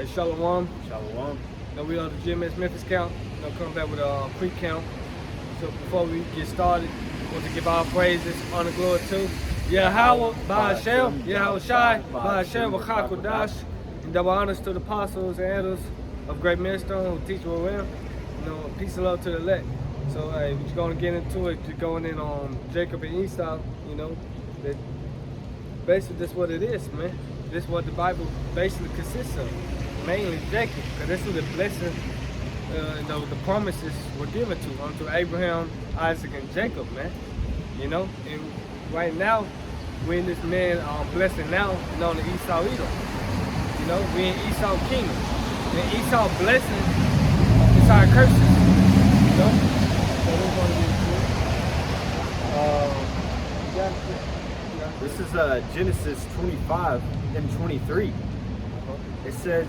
Hey, Shalom. Shalom. We are the GMS Memphis camp. Come back with a Precamp. So before we get started, I want to give our praises, honor, glory to Yahweh, Ba'Hashem, Yahweh Shai, Ba'Hashem, Wakakodash, and double honors to the apostles and elders of Great Millstone who teach what well. Peace and love to the elect. So hey, we're just gonna get into it. Just going in on Jacob and Esau. That basically that's what it is, man. This is what the Bible basically consists of. Mainly Jacob, because that's who the blessing, the promises were given to, unto Abraham, Isaac, and Jacob, man. And right now, we're in this man blessing now, known as Esau Edom. We in Esau kingdom. And Esau blessing is our curses. So we're going to This is Genesis 25 and 23. It says,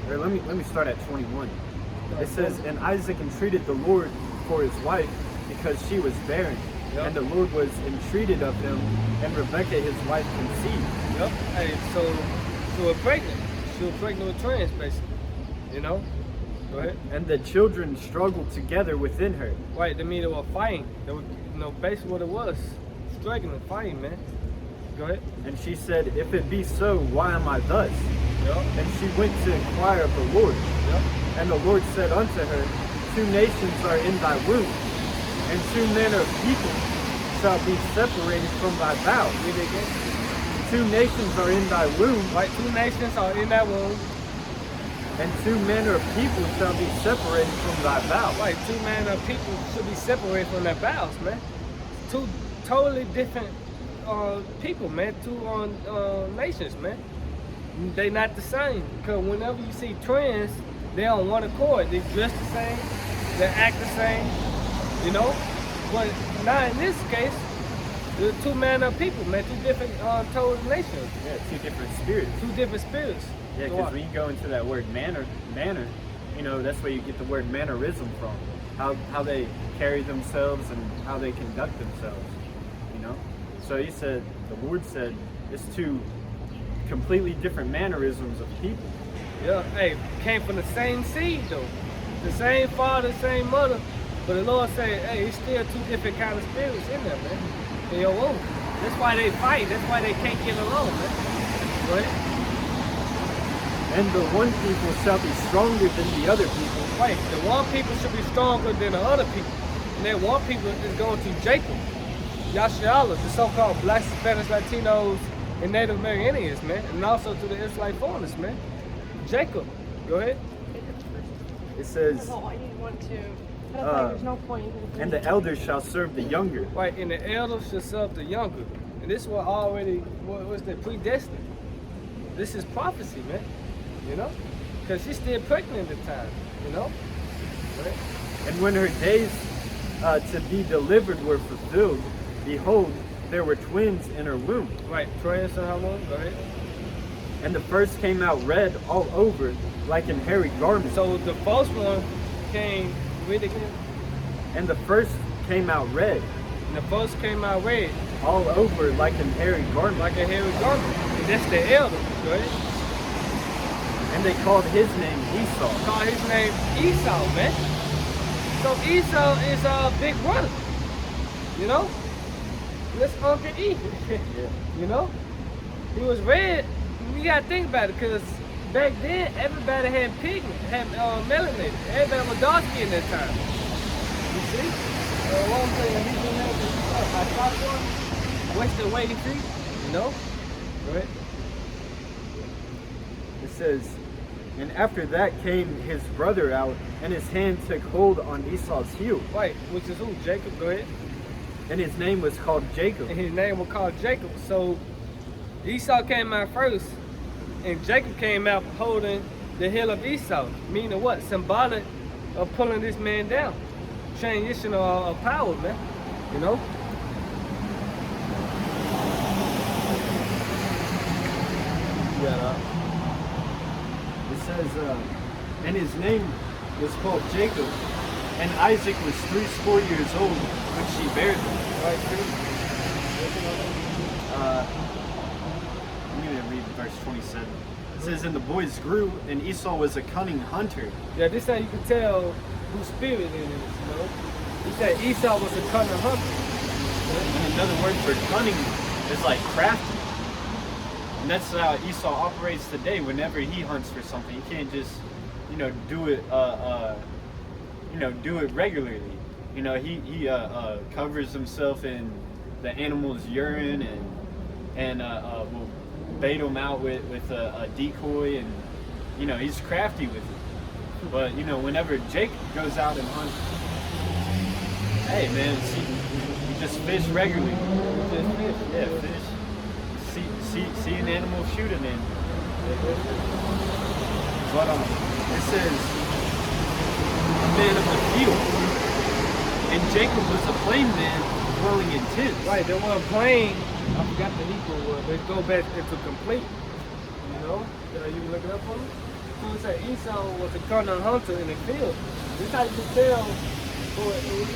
or let me start at 21. It says, and Isaac entreated the Lord for his wife because she was barren. Yep. And the Lord was entreated of him, and Rebekah his wife conceived. Yep. Hey, so she was pregnant. She was pregnant with twins, basically. Go ahead. And the children struggled together within her. Right, they mean they were fighting. They were, basically what it was. Struggling, fighting, man. Go ahead. And she said, if it be so, why am I thus? Yep. And she went to inquire of the Lord. Yep. And the Lord said unto her, 2 nations are in thy womb, and 2 manner of people shall be separated from thy bowels. Read it again. 2 nations are in thy womb. Right, 2 nations are in that womb. And 2 manner of people shall be separated from thy bowels. Right, 2 manner of people should be separated from their bowels, man. 2 totally different people, man. 2 nations, man. They not the same, because whenever you see twins, they on one accord. They dress the same, they act the same, But now in this case, the 2 manner of people, man. 2 different total nations. Yeah, 2 different spirits. 2 different spirits. Yeah, because when you go into that word manner, that's where you get the word mannerism from. How they carry themselves and how they conduct themselves. So he said, the Lord said, it's 2 completely different mannerisms of people. Yeah, hey, came from the same seed though. The same father, same mother. But the Lord said, hey, it's still 2 different kind of spirits in there, man. In your womb. That's why they fight. That's why they can't get along, man. Right? And the one people shall be stronger than the other people. Right. The one people should be stronger than the other people. And that one people is going to Jacob. Yashaala, the so-called blacks, Spanish, Latinos, and Native American Indians, man. And also to the Israelite foreigners, man. Jacob. Go ahead. It says, there's no point. And the elders shall serve the younger. Right, and the elders shall serve the younger. And this was already, what was that, predestined. This is prophecy, man. Because she's still pregnant at the time, Right? And when her days to be delivered were fulfilled, behold, there were twins in her womb. Right, twins in her womb, go ahead. And the first came out red all over, like an hairy garment. So the first one came, read it again. And the first came out red. And the first came out red. All over, like an hairy garment. Like a hairy garment. And that's the elder, go ahead. And they called his name Esau. Called his name Esau, man. So Esau is our big brother. That's Uncle E. Yeah. He was red. You gotta think about it, because back then everybody had pigment, had melanated. Everybody was dark skinned at that time. You see? What I'm saying, he didn't have the top one, Western way feet, Right? It says, and after that came his brother out, and his hand took hold on Esau's heel. Right, which is who? Jacob, go ahead. And his name was called Jacob. And his name was called Jacob. So Esau came out first, and Jacob came out holding the heel of Esau. Meaning what? Symbolic of pulling this man down. Transition of power, man. Yeah. It says, and his name was called Jacob, and Isaac was 80 years old when she bare him. Right, I'm going to read verse 27. It says, and the boys grew, and Esau was a cunning hunter. Yeah, this how you can tell whose spirit it is, you know. He said Esau was a cunning hunter. And another word for cunning is like crafty. And that's how Esau operates today. Whenever he hunts for something, he can't just, do it, do it regularly. He covers himself in the animal's urine and will bait him out with a decoy, and he's crafty with it. But whenever Jake goes out and hunts, hey man, you just fish regularly. Just fish. Yeah, fish. See an animal, shoot an animal. But it says a man of the field, and Jacob was a plain man dwelling in tents. Right, there was plain. I forgot the Hebrew word, but it go back into complete. You look it up for me? So it said Esau was a cunning hunter in the field. This how you can tell who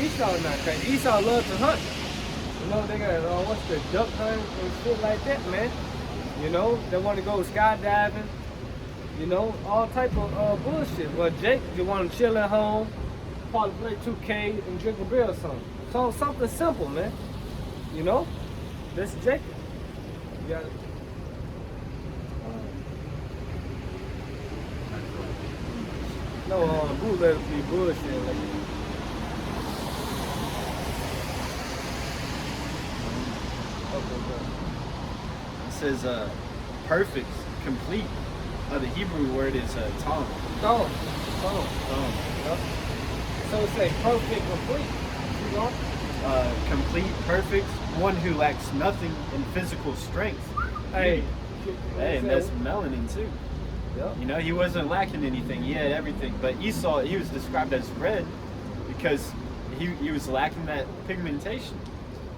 Esau not, because Esau loved to hunt. They got what's the duck hunt and shit like that, man. They want to go skydiving. All type of bullshit. Well, Jake just want to chill at home, probably play 2K and drink a beer or something. So something simple, man. That's Jacob. You got it. No, who let it be bullshit like that? It says perfect, complete. The Hebrew word is tom. Tom. Yep. So it say perfect, complete. Complete, perfect, one who lacks nothing in physical strength. Hey, and that's melanin too. Yep. He wasn't lacking anything. He had everything. But Esau, he was described as red because he was lacking that pigmentation.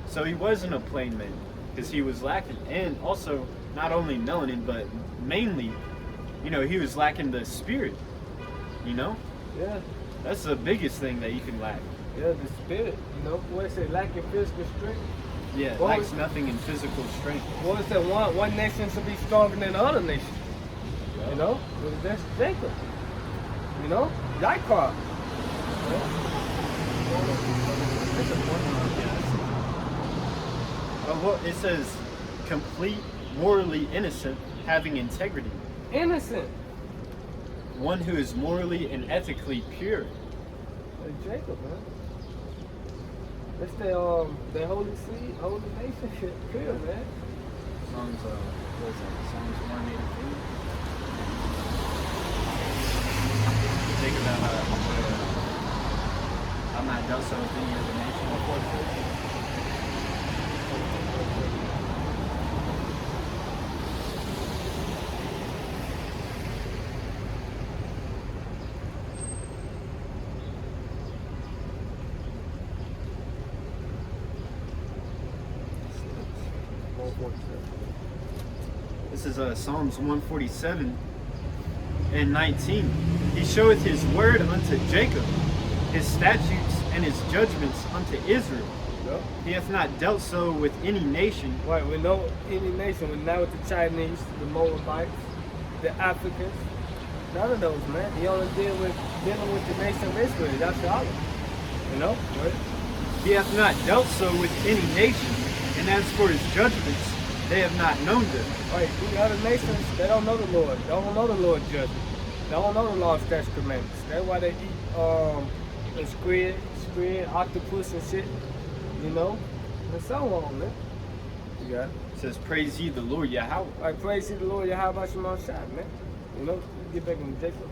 So he wasn't a plain man because he was lacking. And also, not only melanin, but mainly, he was lacking the spirit. Yeah. That's the biggest thing that you can lack. Yeah, the spirit. What it say, lacking physical strength? Yeah, lacks nothing in physical strength. What is that? One nation should be stronger than the other nation. That's Jacob. Jacob. It says complete, morally innocent, having integrity. Innocent. One who is morally and ethically pure. Like Jacob, man. That's the holy seed, holy nation, pure, man. Psalms 183. Think about I'm not done so with any other nation. This is Psalms 147 and 19. He showeth his word unto Jacob, his statutes and his judgments unto Israel. Yep. He hath not dealt so with any nation. Right, with no any nation, with not with the Chinese, the Moabites, the Africans, none of those, man. He only dealing with the nation of Israel. That's all. Right? He hath not dealt so with any nation, and as for his judgments, they have not known them. Right, the other nations, they don't know the Lord. They don't know the Lord's judgment. They don't know the law, statutes, commandments. That's why they eat squid, octopus and shit. And so on, man. You got it. It says, praise ye the Lord Yahweh. Right, praise ye the Lord Yahweh Shemar Shai, man. Get back in Jacob.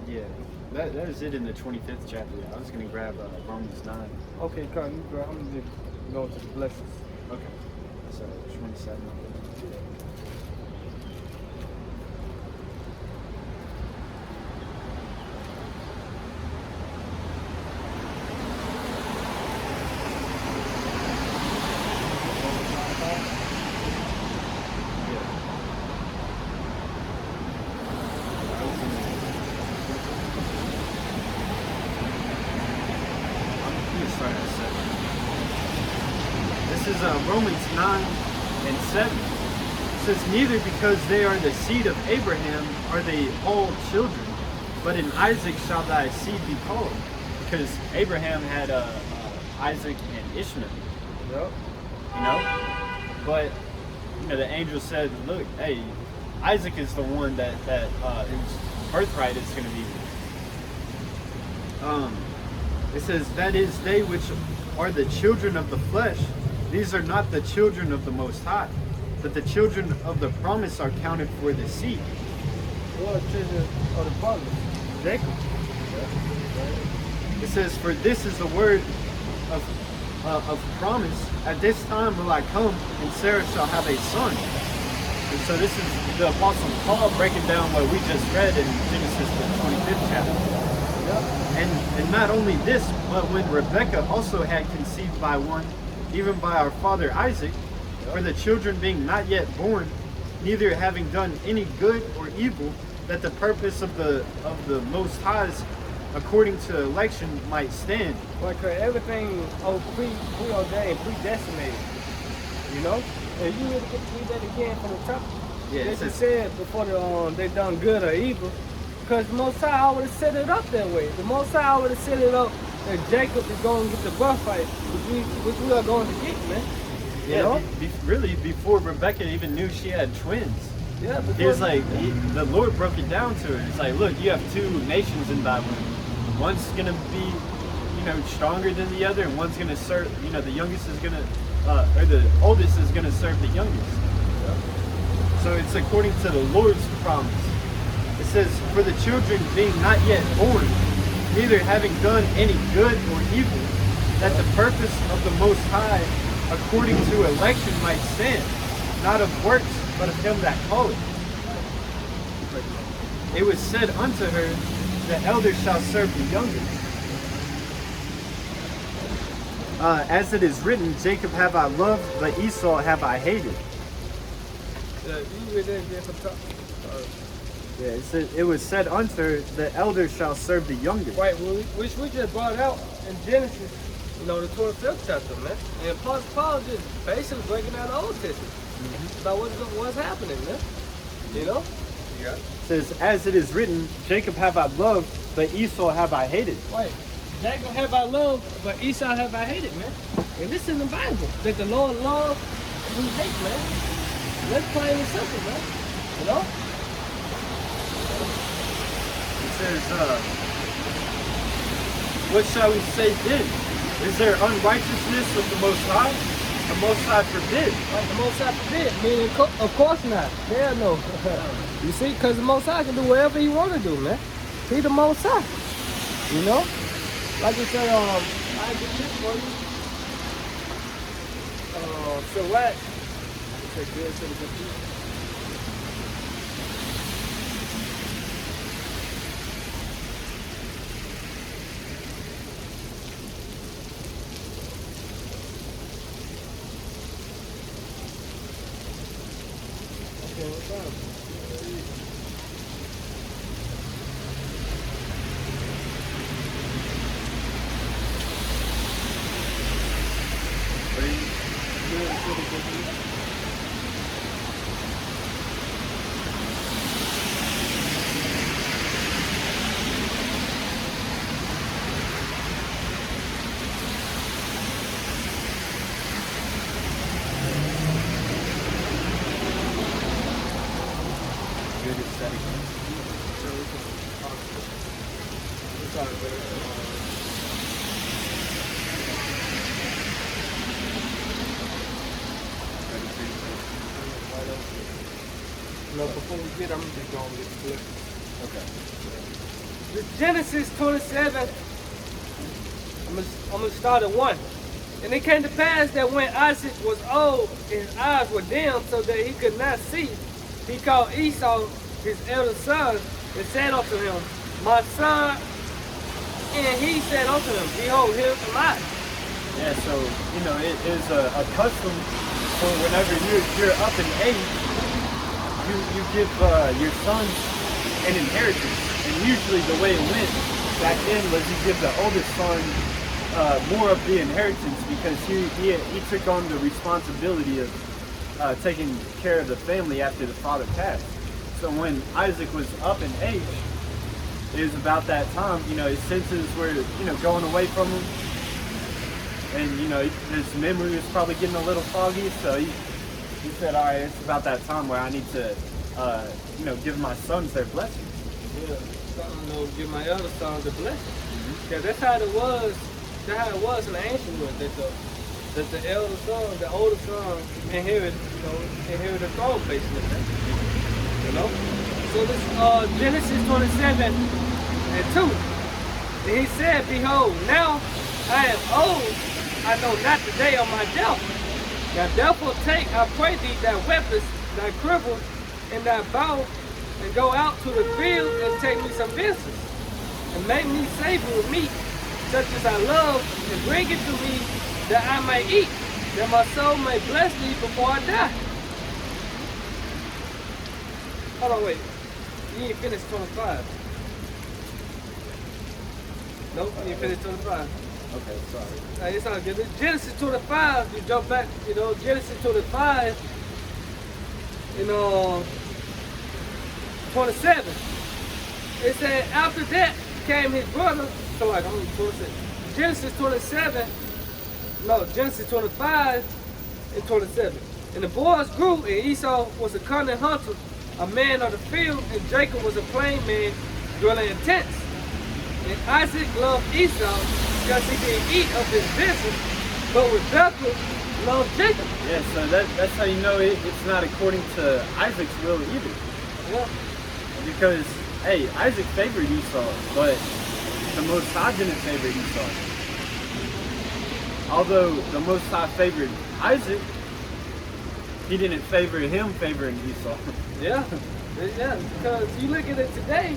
Yeah, that is it in the 25th chapter. I was going to grab Romans 9. Okay, come, I'm going to go to the blessings. Okay. So 27. This is Romans 9 and 7. says, neither because they are the seed of Abraham are they all children, but in Isaac shall thy seed be called. Because Abraham had Isaac and Ishmael. Yep. You know? But, you know, the angel said, look, hey, Isaac is the one that his birthright is going to be. It says, that is, they which are the children of the flesh, these are not the children of the Most High, but the children of the promise are counted for the seed. What children of the promise? Jacob. It says, for this is the word of promise. At this time will I come, and Sarah shall have a son. And so this is the Apostle Paul breaking down what we just read in Genesis the 25th chapter. Yep. And not only this, but when Rebekah also had conceived by one, even by our father Isaac, for the children being not yet born, neither having done any good or evil, that the purpose of the Most High's according to election might stand. Like everything preordained, predestinated. You know? And you need to read that again from the top. Yeah, As you said before they done good or evil. Because the Most High would have set it up that way. The Most High would have set it up that Jacob is going to get the birthright, which we are going to get, man. You know? Really, before Rebekah even knew she had twins. Yeah, He was like, the Lord broke it down to her. It's like, look, you have two nations in thy womb. One's going to be, you know, stronger than the other, and one's going to serve, you know, the youngest is going to, or the oldest is going to serve the youngest. Yeah. So it's according to the Lord's promise. It says, for the children being not yet born, neither having done any good or evil, that the purpose of the Most High according to election might stand, not of works, but of him that calleth. It was said unto her, the elder shall serve the younger. As it is written, Jacob have I loved, but Esau have I hated. Yeah, you read that again from top. Yeah, it was said unto her, the elder shall serve the younger. Right, which we just brought out in Genesis, you know, the 25th chapter, man. And Apostle Paul just basically breaking down the Old Testament about what's happening, man. You know? Yeah. It says, as it is written, Jacob have I loved, but Esau have I hated. Right. Jacob have I loved, but Esau have I hated, man. And this is in the Bible. That the Lord loves, we hate, man. Let's plain and simple, man. You know? It says, what shall we say then? Is there unrighteousness of the Most High? The Most High forbid. Like the Most High forbid. Meaning, of course not. Hell no. You see, because the Most High can do whatever he want to do, man. He the Most High. You know? Like you said, I get this for you. Sirach. It's a good to the good people. Okay, what's up? Good at setting. It's all good. No, before we get, I'm just going to get the clip. Okay. The Genesis 27, I'm going to start at 1. And it came to pass that when Isaac was old, his eyes were dim so that he could not see, he called Esau, his eldest son, and said unto him, my son. And he said unto him, behold, here am I. Yeah, so, you know, it is a custom for whenever you're up in age, you give your sons an inheritance. And usually the way it went back then was you give the oldest son more of the inheritance because he took on the responsibility of taking care of the family after the father passed. So when Isaac was up in age, it was about that time, his senses were, going away from him. And, his memory was probably getting a little foggy. So he said, all right, it's about that time where I need to, give my sons their blessing. Yeah, give my other sons the blessing. Yeah, that's how it was. That's how it was in the ancient world. That the elder son, the older son, inherit the throne basically. So this Genesis 27:2. And he said, behold, now I am old, I know not the day of my death. Now therefore take, I pray thee, thy weapons, thy quiver, and thy bow, and go out to the field and take me some venison, and make me savory meat, such as I love, and bring it to me, that I may eat, that my soul may bless thee before I die. Hold on, wait. You ain't finished 25. Nope, you ain't finished 25. Okay, sorry. It's all good. Genesis 25, you jump back, Genesis 25, 27. It said, after that came his brother, so like, I'm 27. Genesis 25 and 27. And the boys grew, and Esau was a cunning hunter, a man of the field, and Jacob was a plain man, dwelling in tents. And Isaac loved Esau because he didn't eat of his venison, but Rebekah loved Jacob. Yeah, so that's how you know it's not according to Isaac's will either. Yeah. Because, hey, Isaac favored Esau, but the Most High didn't favor Esau. Although the Most High favored Isaac, he didn't favor him favoring Esau. Yeah, because you look at it today,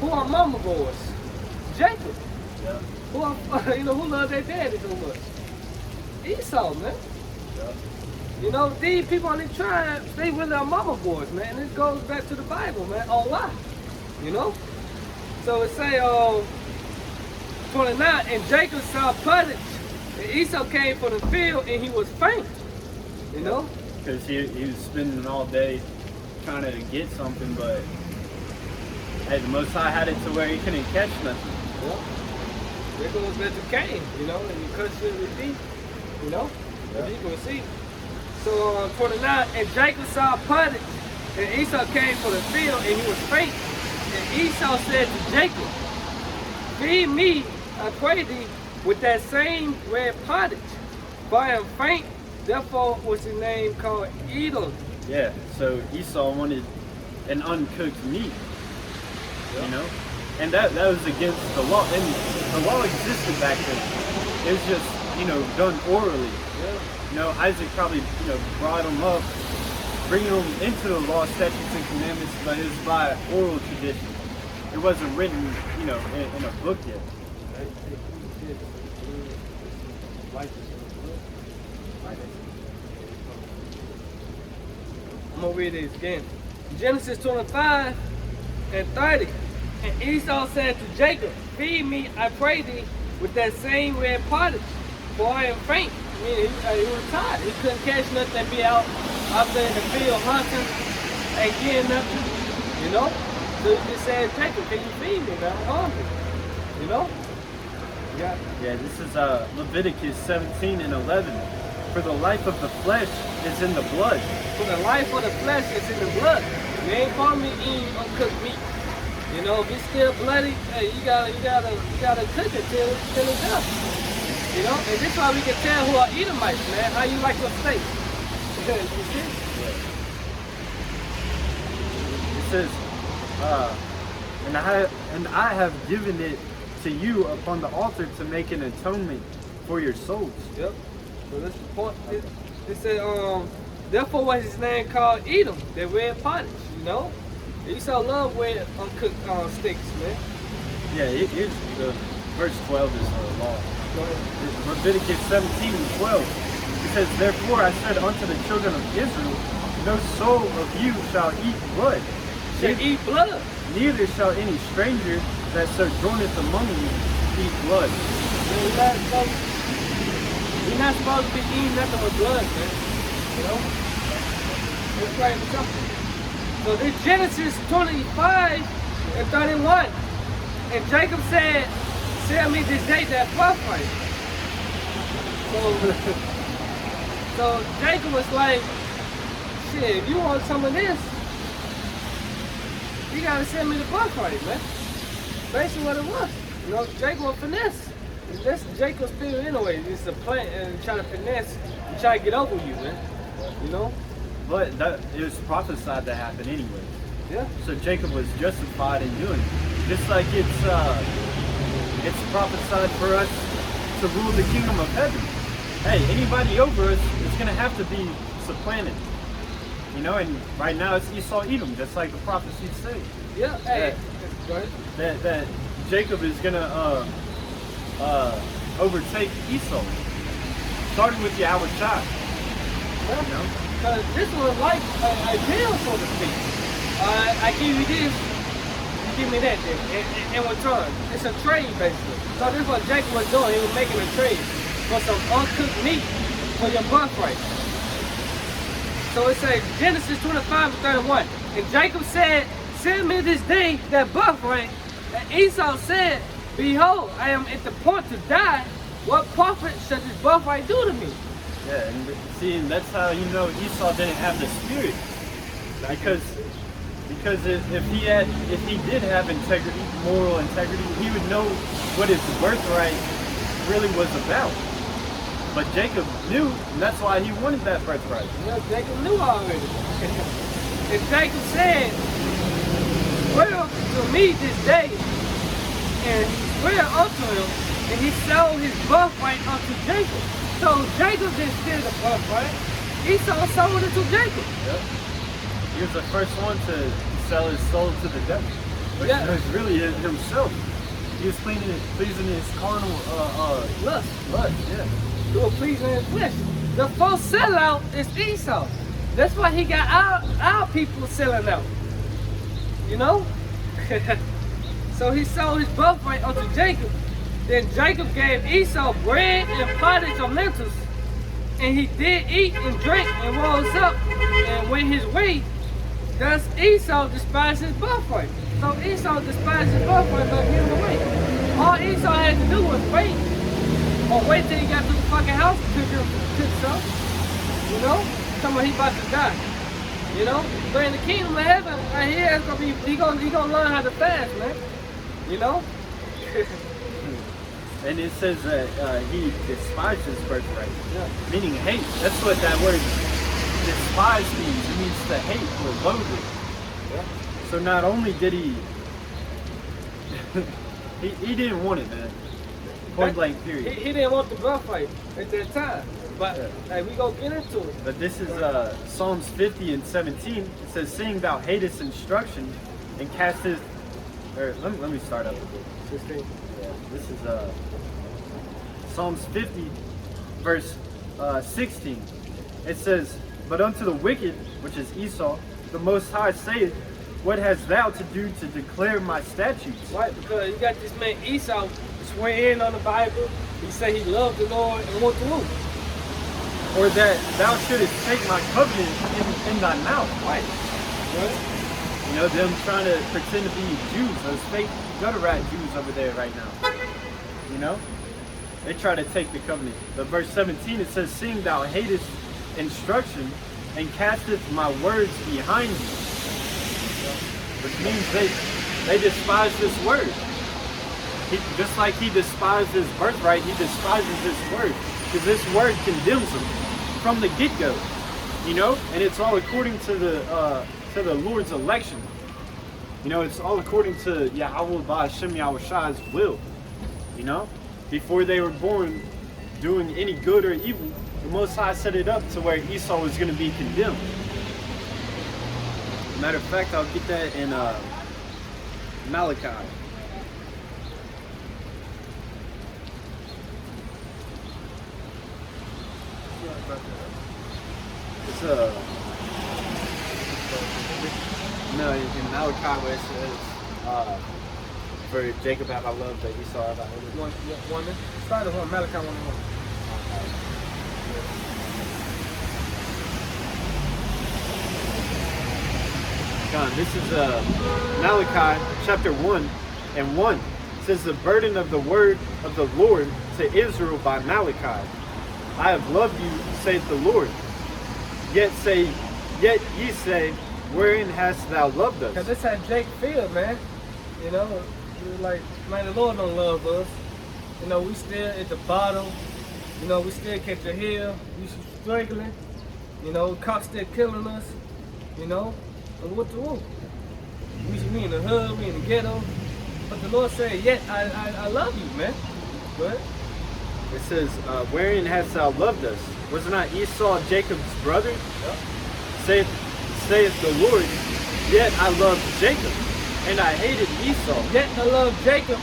who are mama boys? Jacob. Yeah. Who loves their daddy so much? Esau, man. Yeah. These people on these tribes, they really are mama boys, man. This goes back to the Bible, man. Oh, why? So it say, 29, and Jacob saw pottage, and Esau came from the field, and he was faint. Because he was spending all day trying to get something, but hey, the Most High had it to where he couldn't catch nothing. Yeah. There goes back to Cain, and you cut shit with deep, as you can see. So 29, and Jacob saw pottage, and Esau came from the field, and he was faint. And Esau said to Jacob, feed me, I pray thee, with that same red pottage, for I am faint. Therefore was his name called Edom. Yeah, so Esau wanted an uncooked meat, and that was against the law, and the law existed back then. It was just, done orally. Yeah. Isaac probably, brought him up, bringing them into the law, statutes, and commandments, but it was by oral tradition. It wasn't written, in a book yet. I'm gonna read this again. Genesis 25 and 30. And Esau said to Jacob, feed me, I pray thee, with that same red pottage, for I am faint. Meaning he was tired. He couldn't catch nothing and be out there in the field hunting and getting nothing, So he just said, Jacob, can you feed me, man? I'm hungry, Yeah. Yeah, this is Leviticus 17 and 11. For the life of the flesh is in the blood. For the life of the flesh is in the blood. You ain't supposed to be eating uncooked meat. If it's still bloody, hey, you gotta cook it till it's done. And this is why we can tell who are Edomites, man. How you like your steak? You see? It says, and I have given it to you upon the altar to make an atonement for your souls. Yep. So that's the point. It said, therefore was his name called Edom, the red pottage, Esau loved red uncooked steaks, man. Yeah, here's the verse 12 is the law. Leviticus 17 and 12. It says, therefore I said unto the children of Israel, no soul of you shall eat blood. Eat blood. Neither shall any stranger that sojourneth among you eat blood. We're not supposed to be eating nothing with blood, man. It's plain and simple. So this Genesis 25:31. And Jacob said, "Sell me this day that birthright." So Jacob was like, "Shit, if you want some of this, you gotta send me the birthright, man." Basically what it was. You know, Jacob was finesse. That's Jacob's spirit anyway. It's a plan and try to finesse and try to get over you, man. You know? But that it was prophesied to happen anyway. Yeah. So Jacob was justified in doing it. Just like it's prophesied for us to rule the kingdom of heaven. Hey, anybody over us is gonna have to be supplanted. You know, and right now it's Esau Edom, just like the prophecy said. Yeah. Hey. Go ahead. That Jacob is gonna overtake Esau. Starting with Yahweh Shai. Yeah. You know? Because this was like a deal, so to speak. I give you this, you give me that then, in return. It's a trade, basically. So this is what Jacob was doing. He was making a trade for some uncooked meat for your birthright. So it says, Genesis 25:31. And Jacob said, "Send me this day that birthright." And Esau said, "Behold, I am at the point to die. What profit shall this birthright do to me?" Yeah, and see, and that's how you know Esau didn't have the spirit, because if he did have integrity, moral integrity, he would know what his birthright really was about. But Jacob knew, and that's why he wanted that birthright. You know, Jacob knew already. And Jacob said, "Swear to me this day," and he swear unto him, and he sold his birthright unto Jacob. So Jacob didn't steal the birthright. Esau sold it to Jacob. Yep. He was the first one to sell his soul to the devil. But Yeah. it was really himself. He was pleasing his carnal Lust. yeah. He was pleasing his flesh. The first sellout is Esau. That's why he got our people selling out. You know? So he sold his birthright unto Jacob. Then Jacob gave Esau bread and pottage of lentils. And he did eat and drink and rose up and went his way. Thus Esau despised his birthright. So Esau despised his birthright by giving away. All Esau had to do was wait. Or wait till he got to the fucking house to cook himself. You know? Someone he about to die. You know? But in the kingdom of heaven, he gonna learn how to fast, man. You know? And it says that he despised his birthright, Yeah. meaning hate. That's what that word despise means. It means to hate or loathe it. Yeah. So not only did he didn't want it, man. Point blank period. He didn't want the birthright at that time. But hey, we gonna get into it. But this is Psalms 50:17. It says, "Seeing thou hatest instruction and castest." Or let me start up a bit. 16. Yeah, this is Psalms 50, verse 16. It says, "But unto the wicked, which is Esau, the Most High saith, What hast thou to do to declare my statutes?" Right, because you got this man Esau swear in on the Bible. He said he loved the Lord and want to rule. Or that thou shouldest take my covenant in thy mouth. Right. Right. You know, them trying to pretend to be Jews, those fake gutter rat Jews over there right now. You know? They try to take the covenant. But verse 17, it says, "Seeing thou hatest instruction and casteth my words behind thee." Which means they despise this word. Just like he despised his birthright, he despises this word. Because this word condemns him from the get-go. You know? And it's all according to the Lord's election. You know, it's all according to Yahweh Ba'Shem Yahweh Shai's will. You know? Before they were born doing any good or evil, the Most High set it up to where Esau was going to be condemned. Matter of fact, I'll get that in Malachi. It's no, in Malachi where it says, for Jacob have I loved, but Esau have I hated. One minute. Start it on Malachi 1:1. Con. This is Malachi chapter 1 and 1. It says, the burden of the word of the Lord to Israel by Malachi. I have loved you, saith the Lord. Yet ye say, wherein hast thou loved us? Because this how Jake feel, man. You know, we're like, man, the Lord don't love us. You know, we still at the bottom. You know, we still catch a hill. We struggling. You know, cops still killing us. You know, and what to do? We in the hood, we in the ghetto. But the Lord said, yet I love you, man. But it says, wherein hast thou loved us? Was not Esau Jacob's brother? Yep. Saith the Lord, yet I loved Jacob, and I hated Esau. Yet I love Jacob,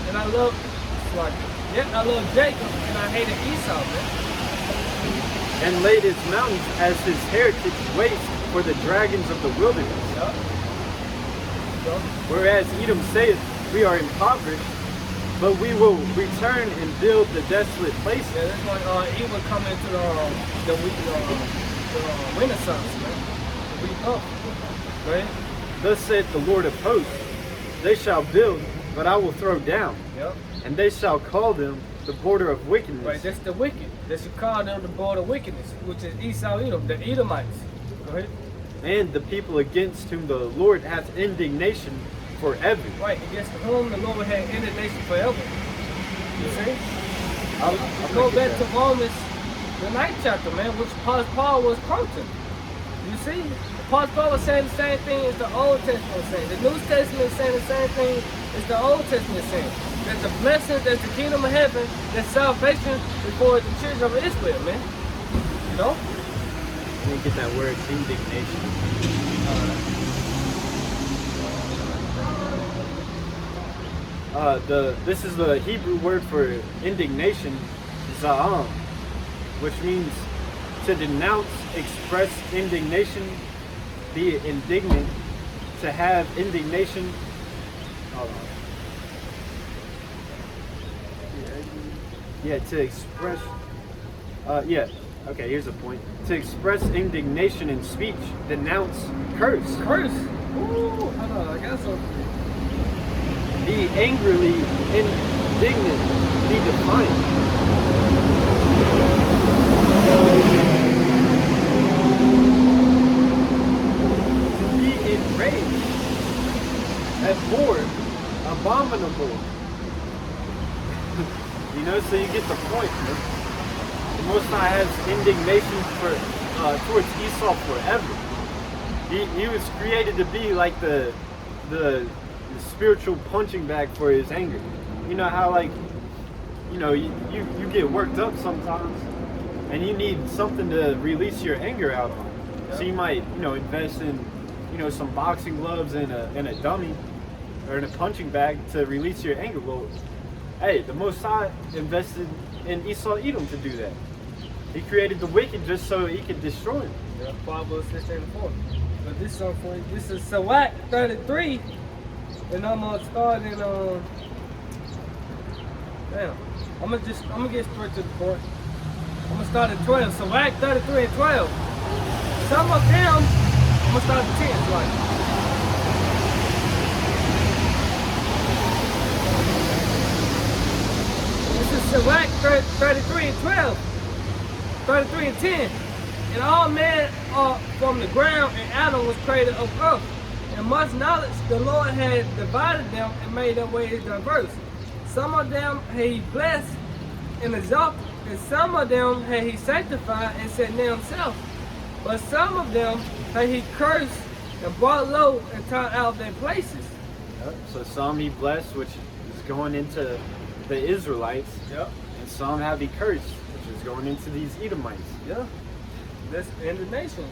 and I love, yet I love Jacob, and I hated Esau, man. And laid his mountains as his heritage waste for the dragons of the wilderness. Yep. Yep. Whereas Edom saith, we are impoverished, but we will return and build the desolate places. Yeah, that's why Edom come into the Renaissance, man. The rebirth, right? Thus saith the Lord of hosts, they shall build, but I will throw down. Yep. And they shall call them the border of wickedness. Right, that's the wicked. They should call them the border of wickedness, which is Esau, Edom, the Edomites. Go ahead. And the people against whom the Lord hath indignation forever. Right, against whom the Lord had indignation forever. You see? I'll Go back to Romans, the 9th chapter, man, which Paul was quoting. You see? Paul was saying the same thing as the Old Testament was saying. The New Testament is saying the same thing as the Old Testament is saying. That the blessings, that's the kingdom of heaven, that salvation before the children of Israel, man. You know? Let me get that word, indignation. This is the Hebrew word for indignation, za'am, which means to denounce, express indignation, be indignant, to have indignation. Yeah, to express. Okay, here's a point. To express indignation in speech, denounce, curse. Curse. Ooh, I know, I got something. Be angrily indignant, be defiant. To be enraged, abhorred, abominable. You know, so you get the point. Man. The Most High has indignation towards Esau forever. He was created to be like the spiritual punching bag for his anger. You know how, like, you know, you get worked up sometimes, and you need something to release your anger out on. So you might, you know, invest in, you know, some boxing gloves and a dummy or in a punching bag to release your anger. Well, hey, the Most High invested in Esau Edom to do that. He created the wicked just so he could destroy them. Yeah, Proverbs 16:4. But this song for you, this is Sawak 33, and I'm gonna start in damn. I'm gonna get straight to the point. I'm gonna start at 12. Sawak 33 and 12. Some of them, I'm gonna start at 10. Like. This is Sawak 33 and 12. 33 and 10. And all men are from the ground, and Adam was created of earth. And much knowledge the Lord had divided them and made their ways diverse. Some of them had he blessed and exalted, and some of them had he sanctified and set near himself. But some of them had he cursed and brought low and turned out their places. Yep. So some he blessed, which is going into the Israelites. Yep. And some have he cursed, which is going into these Edomites. Yeah. That's in the nation.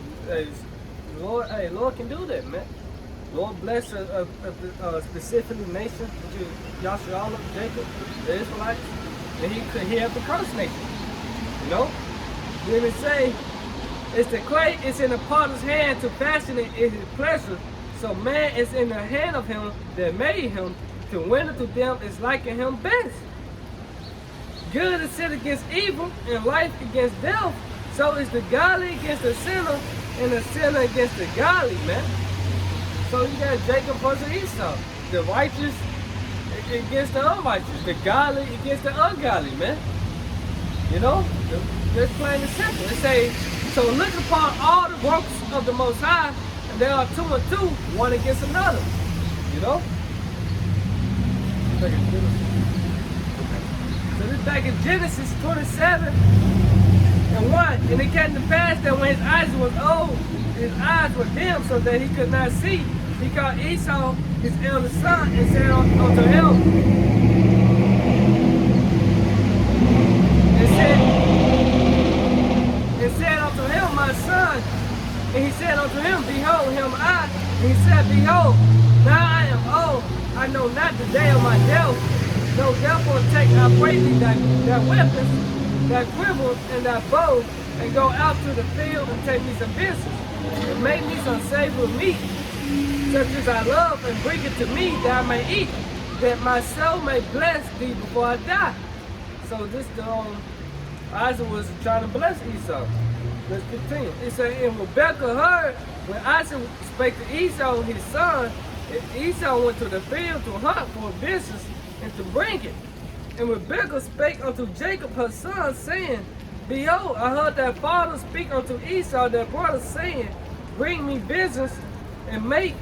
Lord, hey, Lord can do that, man. Lord bless a specific nation, which is Yasharala, Jacob, the Israelites, and he have the cursed nation. You know? Then it say, it's the clay, it's in the potter's hand to fashion it in his pleasure. So man is in the hand of him that made him, to render to them is liking him best. Good is set against evil, and life against death. So is the godly against the sinner, and the sinner against the godly, man. So you got Jacob versus Esau. The righteous against the unrighteous. The godly against the ungodly, man. You know? That's plain and simple. It say, so look upon all the works of the Most High, and there are 2 and 2, one against another. You know? So this back in Genesis 27 and 1. And it came to pass that when his eyes was old, his eyes were dim so that he could not see, he called Esau his eldest son and said unto him, unto him, my son. And he said unto him, behold him I. And he said, behold, now I am old, I know not the day of my death. No, therefore take, I pray thee, thy weapons, thy quiver, and thy bow, and go out to the field and take me some business, and make me some savory meat, such as I love, and bring it to me that I may eat, that my soul may bless thee before I die. So this Isaac was trying to bless Esau. Let's continue. It said, and Rebekah heard when Isaac spake to Esau his son, Esau went to the field to hunt for business and to bring it. And Rebekah spake unto Jacob her son, saying, behold, I heard thy father speak unto Esau their brother, saying, bring me business and make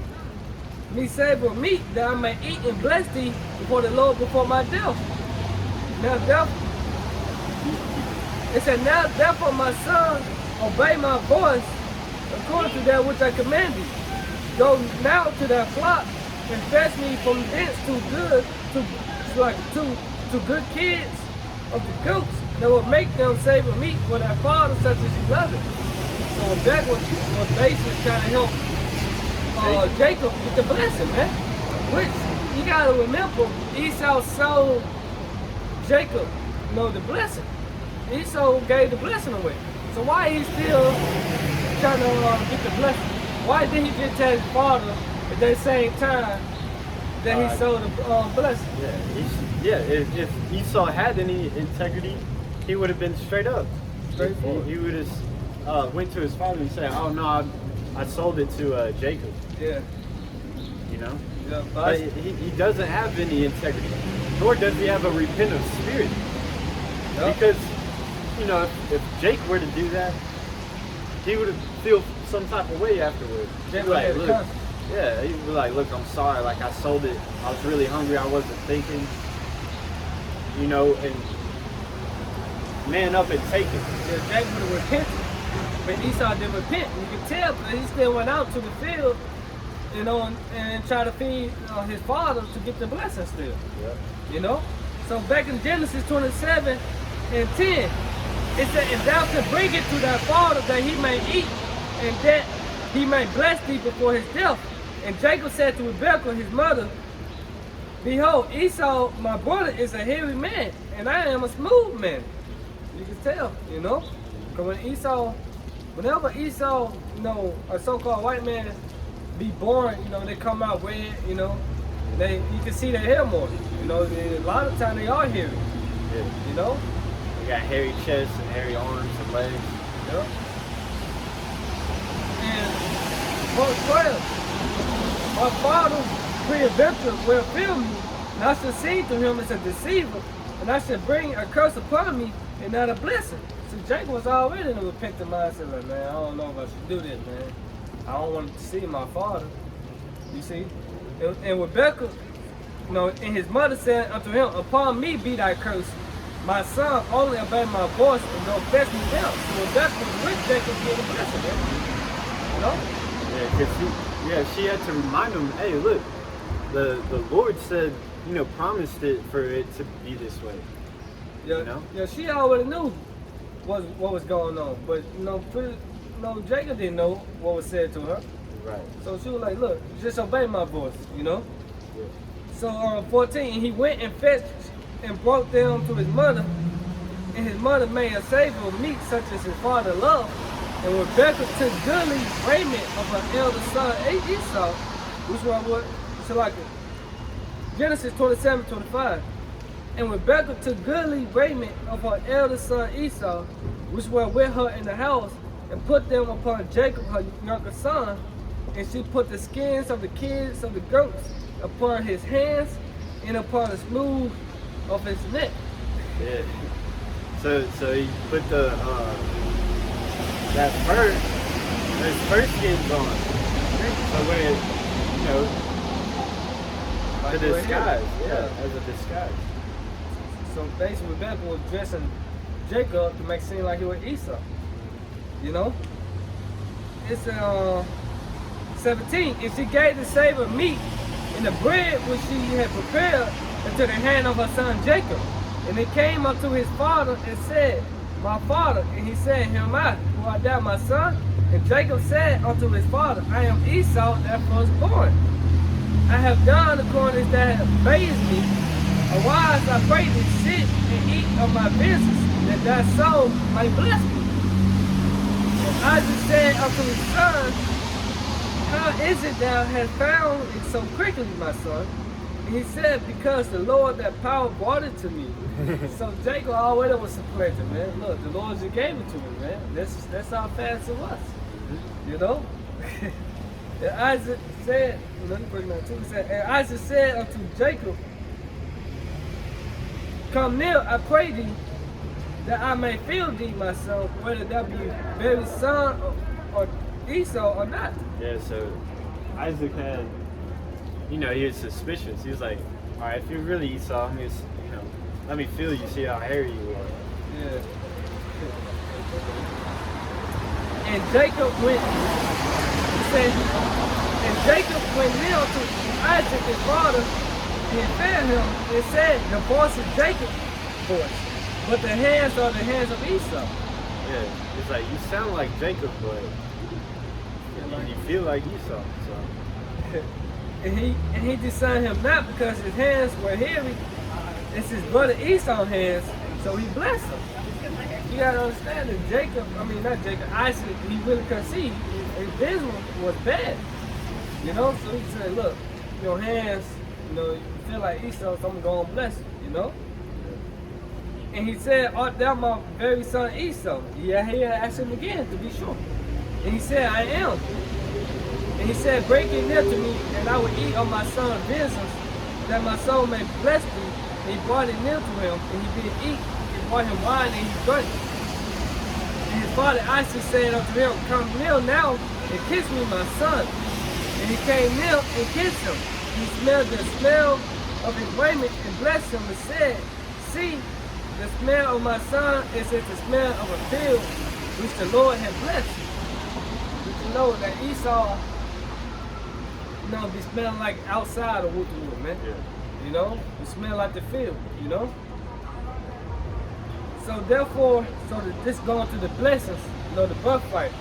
me savory meat, that I may eat and bless thee before the Lord before my death. Now therefore, it said, now therefore my son, obey my voice according to that which I command thee. Go now to thy flock and fetch me from thence to good kids of the goats that will make them savory meat for thy father, such as he loveth. So that was basically trying to help Jacob get the blessing, man. Which you gotta remember, Esau sold Jacob, the blessing. Esau gave the blessing away. So why he still trying to get the blessing? Why did he just tell his father at that same time that he sold the blessing? If Esau had any integrity, he would have been straight up. Straightforward. He would have went to his father and said, oh no, I sold it to Jacob. Yeah. You know? Yeah, but he doesn't have any integrity, nor does he have a repentant spirit. Yep. Because, if Jake were to do that, he would feel some type of way afterwards. He'd be like, look, he'd be like, look, I'm sorry, like I sold it, I was really hungry, I wasn't thinking, and man up and take it. Yeah, Jake would have repented, but Esau didn't repent. You can tell because he still went out to the field, and tried to feed his father to get the blessing still. Yeah. So back in Genesis 27 and 10, it said, and thou can bring it to thy father that he may eat, and that he may bless thee before his death. And Jacob said to Rebekah, his mother, behold, Esau, my brother, is a hairy man, and I am a smooth man. You can tell, Because whenever Esau, a so-called white man, be born, they come out red, you can see their hair more. A lot of times they are hairy. Yeah. They got hairy chests and hairy arms and legs. Yep. And verse 12, my father pre-adventure will fill me, and I shall seem to him as a deceiver, and I shall bring a curse upon me and not a blessing. So Jacob was already in a repentant mindset, like, man, I don't know if I should do this, man. I don't want to see my father. You see? And Rebekah, and his mother said unto him, upon me be thy curse. My son only obey my voice and go fetch me down. So Rebekah was with Jacob getting a blessing, man. Yeah, because she had to remind him, hey, look, the Lord said, promised it for it to be this way. Yeah, she already knew what was going on, but Jacob didn't know what was said to her. Right. So she was like, look, just obey my voice, Yeah. So 14, and he went and fetched and brought them to his mother, and his mother made a savory meat such as his father loved. And Rebekah took goodly raiment of her eldest son Esau, which was what? So like Genesis 27:25. And Rebekah took goodly raiment of her eldest son Esau, which were with her in the house, and put them upon Jacob her younger son, and she put the skins of the kids of the goats upon his hands and upon the smooth of his neck. Yeah. So he put the that fur, those fur skins on. So when it, you know, Like the disguise, yeah. as a disguise. So basically Rebecca was dressing Jacob to make it seem like he was Esau. You know? It's 17. And she gave the savor meat and the bread which she had prepared into the hand of her son Jacob. And it came up to his father and said, My father. And he said, Here am I, who art thou, my son? And Jacob said unto his father, I am Esau, that firstborn. I have done according as thou hast bade me. Arise, I pray thee, sit and eat of my business, that thy soul may bless me. And Isaac said unto his son, How is it thou hast found it so quickly, my son? And he said, Because the Lord that power brought it to me. So Jacob already was supplanted, man. Look, the Lord just gave it to me, man. That's how fast it was. You know? And Isaac said, let me bring that too. He said, and Isaac said unto Jacob, Come near, I pray thee, that I may feel thee, my son, whether thou be very son or Esau or not. Yeah, so Isaac had, you know, he was suspicious. He was like, all right, if you're really Esau, let me, you know, let me feel you, see how hairy you are. Yeah. And Jacob went, he said, and Jacob went near to Isaac his father, and fed him, and said, The voice is Jacob's voice, but the hands are the hands of Esau. Yeah, it's like, you sound like Jacob, but you feel like Esau, so. And he discerned him not because his hands were hairy. It's his brother Esau's hands, so he blessed him. You gotta understand that Isaac, he really couldn't see. His vision was bad. You know, so he said, look, your hands, you know, you feel like Esau, so I'm gonna bless you, you know? And he said, Art thou my very son Esau? Yeah, he asked him again to be sure. And he said, I am. And he said, Break it near to me, and I will eat of my son's business, that my soul may bless thee. And he brought it near to him, and he did eat. He brought him wine, and he drank. And his father Isaac said unto him, Come near now, and kiss me, my son. And he came near and kissed him. He smelled the smell of his raiment, and blessed him, and said, See, the smell of my son is as the smell of a field, which the Lord had blessed. But you know that Esau, you know, be smelling like outside of Woodwood, man. Yeah. You know, it smell like the field, you know? So therefore, this going to the blessings, you know, the birthright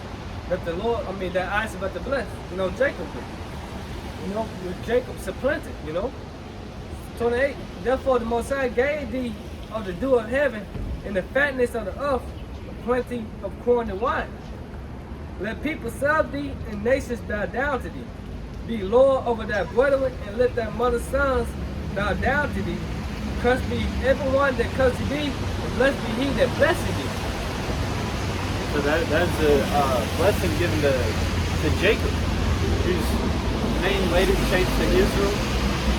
that the Lord, that Isaac about to bless, you know, Jacob did. You know, Jacob supplanted, you know? 28, therefore the Most High gave thee of the dew of heaven and the fatness of the earth, plenty of corn and wine. Let people serve thee and nations bow down to thee. Be Lord over thy brethren, and let thy mother's sons bow down to thee. Cursed be everyone that curses thee, and blessed be he that blesses thee. So that's a blessing given to Jacob, whose name later changed to Israel,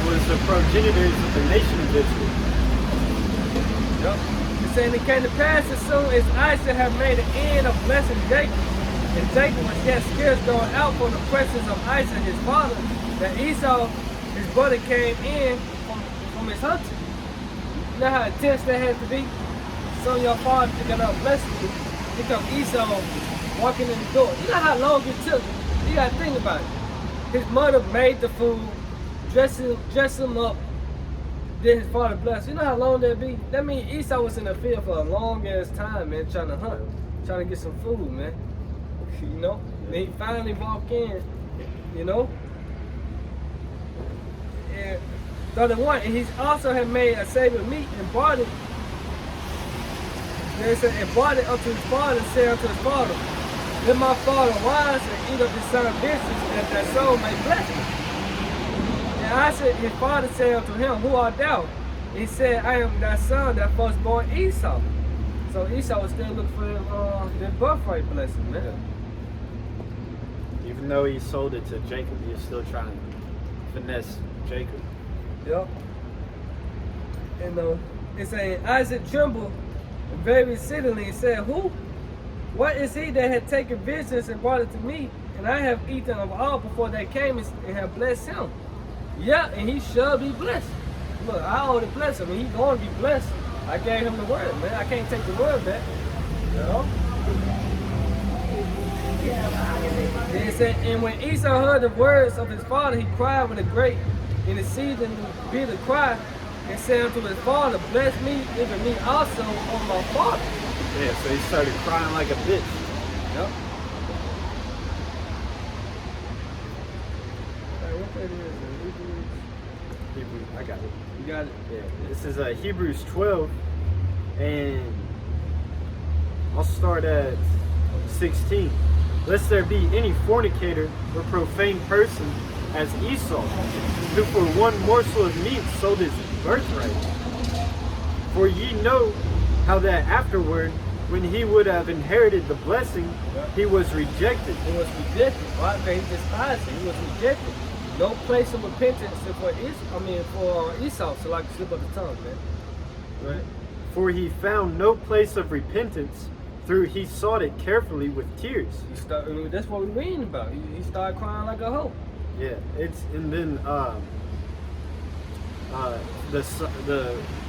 was the progenitors of the nation of Israel. Yep. It's saying it came to pass as soon as Isaac had made an end of blessing Jacob, and Jacob was yet scarce going out from the presence of Isaac his father, that Esau his brother came in from his hunting. You know how intense that had to be? So your father thinking of blessing you, here come Esau walking in the door. You know how long it took? You gotta think about it. His mother made the food, dressed him up, then his father blessed. You know how long that'd be? That means Esau was in the field for a long ass time, man, trying to hunt, trying to get some food, man. You know? Then he finally walked in, you know? And 31, and he also had made a savor meat and brought it. They said, and brought it unto his father, and said unto his father, Let my father rise and eat of his son's business, that thy soul may bless me. And Isaac, his father, said unto him, Who art thou? He said, I am thy son, thy firstborn Esau. So Esau was still looking for their birthright blessing, man. Even though he sold it to Jacob, he was still trying to finesse Jacob. Yep. And it's saying Isaac trembled very exceedingly and said, Who? What is he that had taken visions and brought it to me? And I have eaten of all before they came and have blessed him. Yeah, and he shall be blessed. Look, I already blessed him, and he's going to be blessed. I gave him the word, man. I can't take the word back. You know? Then it said, and when Esau heard the words of his father, he cried with a great and exceeding bitter cry, and said unto his father, Bless me, even me also, on my father. Yeah, so he started crying like a bitch. Yep. Hey, what that is? Hebrews, I got it. You got it? Yeah, this is Hebrews 12, and I'll start at 16. Lest there be any fornicator or profane person as Esau, who for one morsel of meat sold his birthright. For ye know how that afterward, when he would have inherited the blessing, he was rejected. He was rejected. Why? Because he despised it. He was rejected. No place of repentance for Esau, so like a slip of the tongue, man. Right? For he found no place of repentance, through he sought it carefully with tears. That's what we're reading about. He started crying like a hoe. Yeah, and then the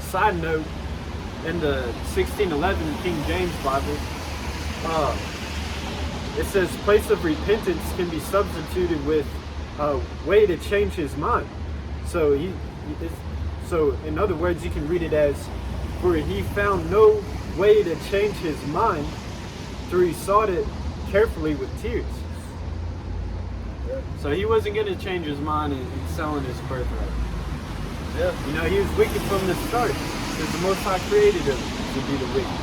side note in the 1611 King James Bible, it says place of repentance can be substituted with a way to change his mind. So so in other words, you can read it as, for he found no way to change his mind, through he sought it carefully with tears. So he wasn't going to change his mind in selling his birthright. Yeah. You know, he was wicked from the start, because the Most High created him to be the wicked.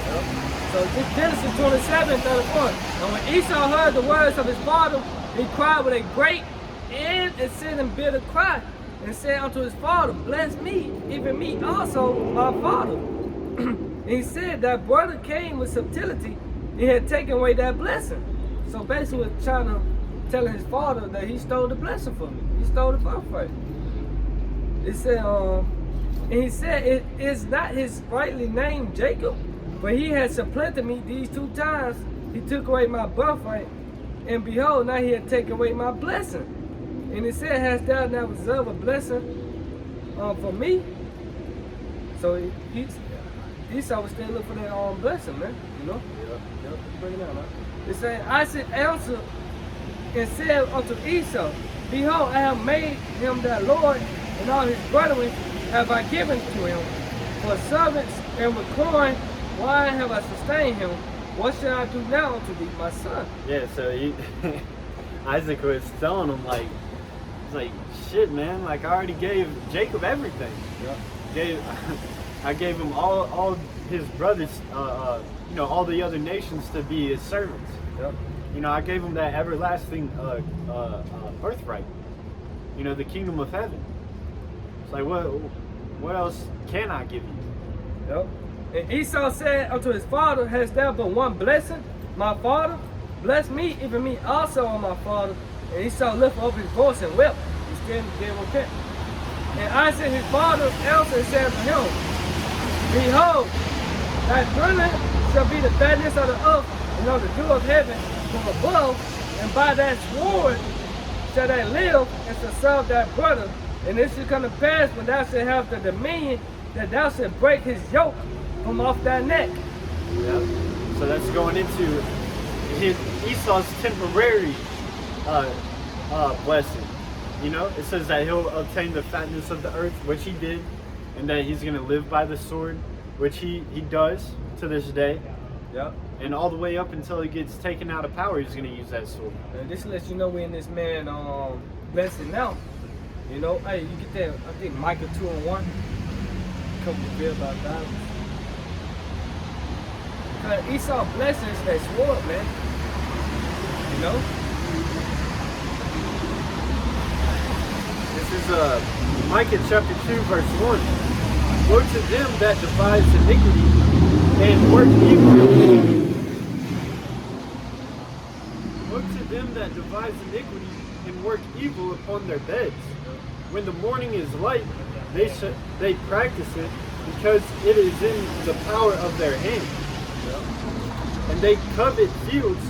Yep. So Genesis 27:34. And when Esau heard the words of his father, he cried with a great and exceeding bitter cry, and said unto his father, Bless me, even me also, my father. And he said, that brother came with subtlety, and had taken away that blessing. So basically, was trying to tell his father that he stole the blessing from me. He stole the birthright. It said, and he said, it is not his rightly named Jacob, but he had supplanted me these 2 times. He took away my birthright, and behold, now he had taken away my blessing. And he said, Hast thou now reserved a blessing for me? So Esau was still looking for that blessing, man. You know? Yep. Bring it out, man. It said, Isaac answered and said unto Esau, Behold, I have made him that Lord, and all his brethren have I given to him. For servants and with corn, wine have I sustained him. What shall I do now unto thee, my son? Yeah, so Isaac was telling him, like, it's like, shit, man, like, I already gave Jacob everything. Yep. I gave him all his brothers, you know, all the other nations to be his servants. Yep. You know, I gave him that everlasting birthright. You know, the kingdom of heaven. It's like, what else can I give you? Yep. And Esau said unto his father, Hast thou but one blessing, my father? Bless me, even me also, on my father. And Esau lifted up his voice and wept. He still didn't repent. And Isaac his father answered and said to him, Behold, thy children shall be the fatness of the earth, and of the dew of heaven from above, and by that sword shall they live, and shall serve thy brother. And it shall come to pass, when thou shalt have the dominion, that thou shalt break his yoke from off thy neck. Yeah. So that's going into Esau's temporary blessing. You know, it says that he'll obtain the fatness of the earth, which he did, and that he's going to live by the sword, which he does to this day. Yep. And all the way up until he gets taken out of power, he's going to use that sword. And this lets you know we're in this man blessing now. You know, hey, you get that, I think Micah 2:1. Couple of bit about that. Because Esau blessings that sword, man. You know? This is Micah chapter 2, verse 1. Woe to them that devise iniquity and work evil. Whoops. them that devise iniquity and work evil upon their beds. When the morning is light, they practice it, because it is in the power of their hand. And they covet fields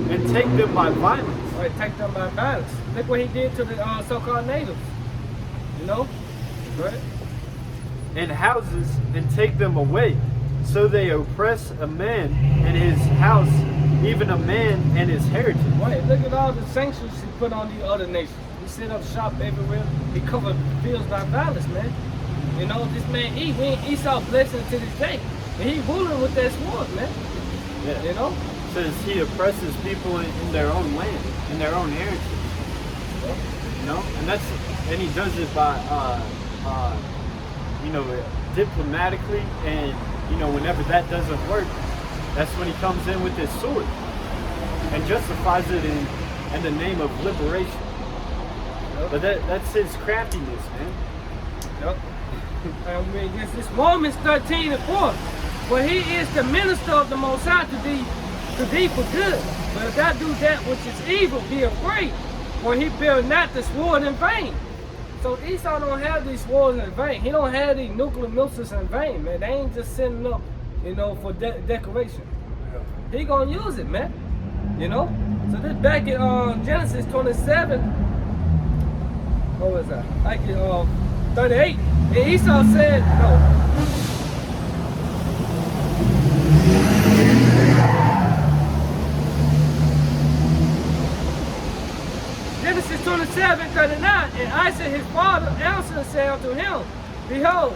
and take them by violence. Right, take them by violence. Look what he did to the so-called natives. You know? Right? And houses and take them away. So they oppress a man and his house, even a man and his heritage. Right, look at all the sanctions he put on the other nations. He set up shop everywhere. He covered fields by violence, man. You know, this man Esau blessing to this day. And he ruling with that sword, man. Yeah. You know? Says he oppresses people in their own land, in their own heritage. You know? And he does it by you know, diplomatically, and you know, whenever that doesn't work, that's when he comes in with his sword and justifies it in the name of liberation. Yep. But that's his craftiness, man. Yep. I mean, this Romans 13 and 4. For he is the minister of the Most High to thee for good. But if thou do that which is evil, be afraid, for he bear not the sword in vain. So Esau don't have these swords in vain. He don't have these nuclear missiles in vain, man. They ain't just setting up, you know, for decoration. He gonna use it, man. You know? So this back in Genesis 27, what was that? Like in 38. And Esau said, no. Genesis 27, 39, and Isaac his father answered and said unto him, Behold,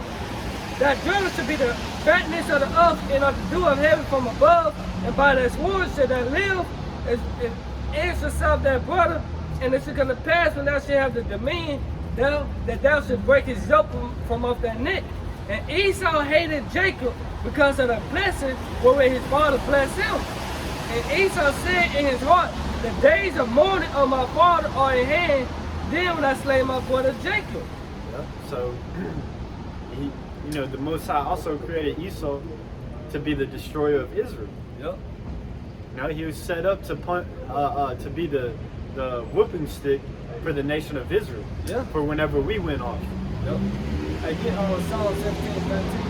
thy children shall be the fatness of the earth and of the dew of heaven from above, and by thy sword shall thou live, as yourself thy brother, and it shall come to pass when thou shalt have the dominion, that thou shalt break his yoke from off thy neck. And Esau hated Jacob because of the blessing wherewith his father blessed him. And Esau said in his heart, the days of mourning of my father are in hand, then when I slay my brother Jacob. Yeah. So, you know, the Most High also created Esau to be the destroyer of Israel. Yep. Now he was set up to be the whooping stick for the nation of Israel. Yeah. For whenever we went off. Yep. I get on Psalm 17, 19.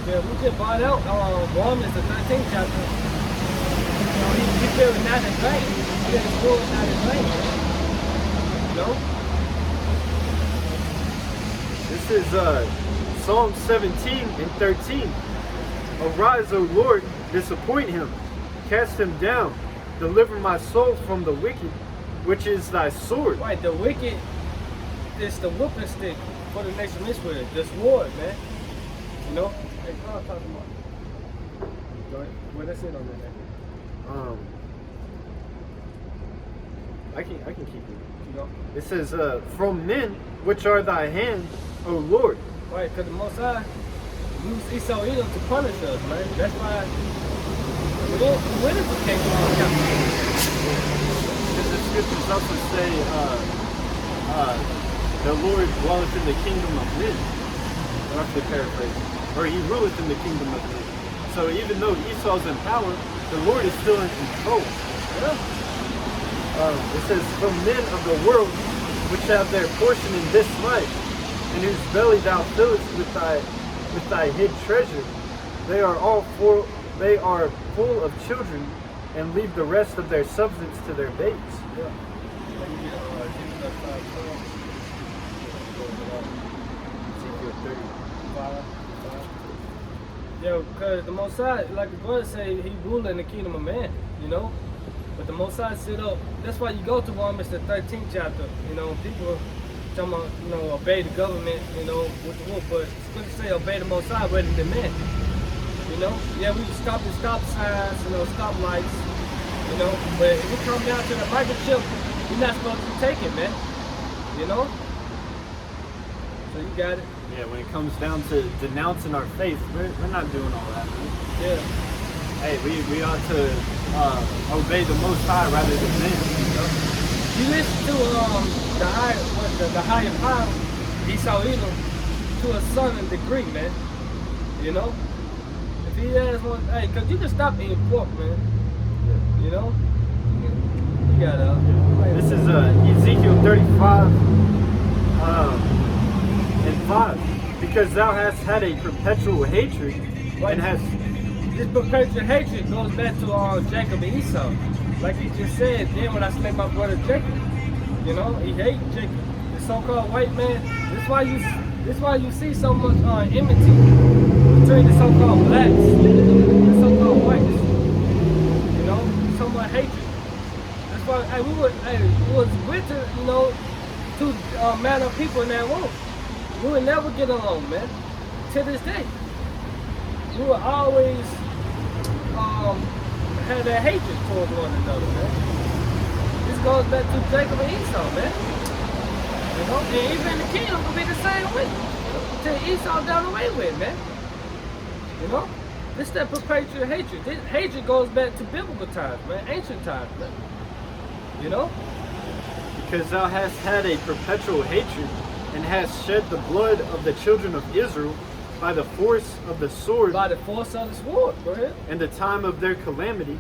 Yeah, we just brought out Romans, the 13th chapter. You know, he feels not in vain. He said his sword not in vain. You know? This is Psalm 17 and 13. Arise, O Lord, disappoint him, cast him down, deliver my soul from the wicked, which is thy sword. Right, the wicked is the whooping stick for the nation of Israel. The sword, man. You know? Hey, Carl, talk about. Go ahead. Well, that's it on that, man. I can keep it. You know? It says, from men which are thy hand, O Lord. Right, because the Most High used Esau Edom to punish us, man. That's why we went into captivity. Because the scriptures also say, the Lord dwelleth in the kingdom of men. Roughly paraphrasing. Or he ruleth in the kingdom of men. So even though Esau's in power, the Lord is still in control. Yeah. It says, from men of the world, which have their portion in this life, in whose belly thou fillest with thy hid treasure, they are full of children, and leave the rest of their substance to their babes. Yeah. Yeah, because the Most High, like the brother say, he ruled in the kingdom of man, you know? But the Most High sit up. That's why you go to Romans, the 13th chapter. You know, people talking about, you know, obey the government, you know, with the wolf. But scripture say obey the Most High rather than men. You know? Yeah, we can stop the stop signs, you know, stop lights, you know? But if it comes down to the microchip, you're not supposed to take it, man. You know? So you got it. Yeah, when it comes down to denouncing our faith, we're not doing all that, man. Yeah. Hey, we ought to obey the Most High rather than men. You listen to the the higher power, Esau Edom, to a certain degree, man. You know? If he has one, hey, cause you can stop eating pork, man. You know? You gotta. This is Ezekiel 35 and 5. Because thou hast had a perpetual hatred and has. This perpetual hatred goes back to Jacob and Esau. Like he just said, then when I slay my brother Jacob, you know, he hates Jacob. The so-called white man. This why you see so much enmity between the so-called blacks and the so-called whites. You know, so much hatred. That's why it was written, you know, to manner of people in that room. We would never get along, man. To this day. We would always have that hatred towards one another, man. This goes back to Jacob and Esau, man. You know, and even the kingdom will be the same way. Till Esau down the way with, man. You know? This that perpetual hatred. This hatred goes back to biblical times, man, ancient times, man. You know? Because thou hast had a perpetual hatred, and hast shed the blood of the children of Israel by the force of the sword. By the force of the sword. Go ahead. In the time of their calamity,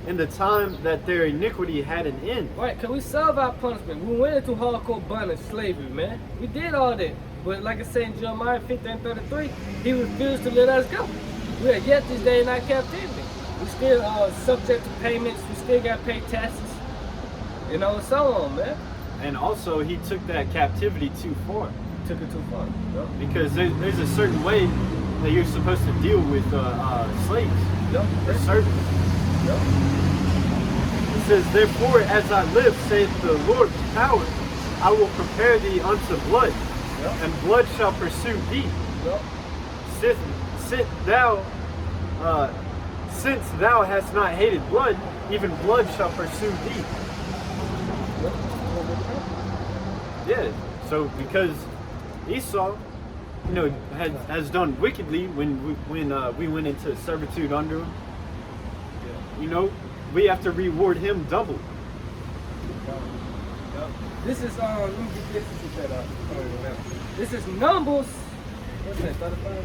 in the time that their iniquity had an end. Right, cause we serve our punishment. We went into hardcore bondage, slavery, man. We did all that. But like I said in Jeremiah 15:33, he refused to let us go. We are yet this day in our captivity. We still subject to payments. We still got to pay taxes. You know, and so on, man. And also, he took that captivity too far. Took it too far. Yep. Because there's a certain way that you're supposed to deal with slaves. Yep. There's certain. Yep. It says, therefore, as I live, saith the Lord power, I will prepare thee unto blood, Yep. and blood shall pursue thee. Yep. Since thou hast not hated blood, even blood shall pursue thee. Yep. Yeah. So because Esau, you know, has done wickedly when we went into servitude under him. Yeah. You know, we have to reward him double. Yep. This is let me get this set up. This is Numbers. What's that? 35.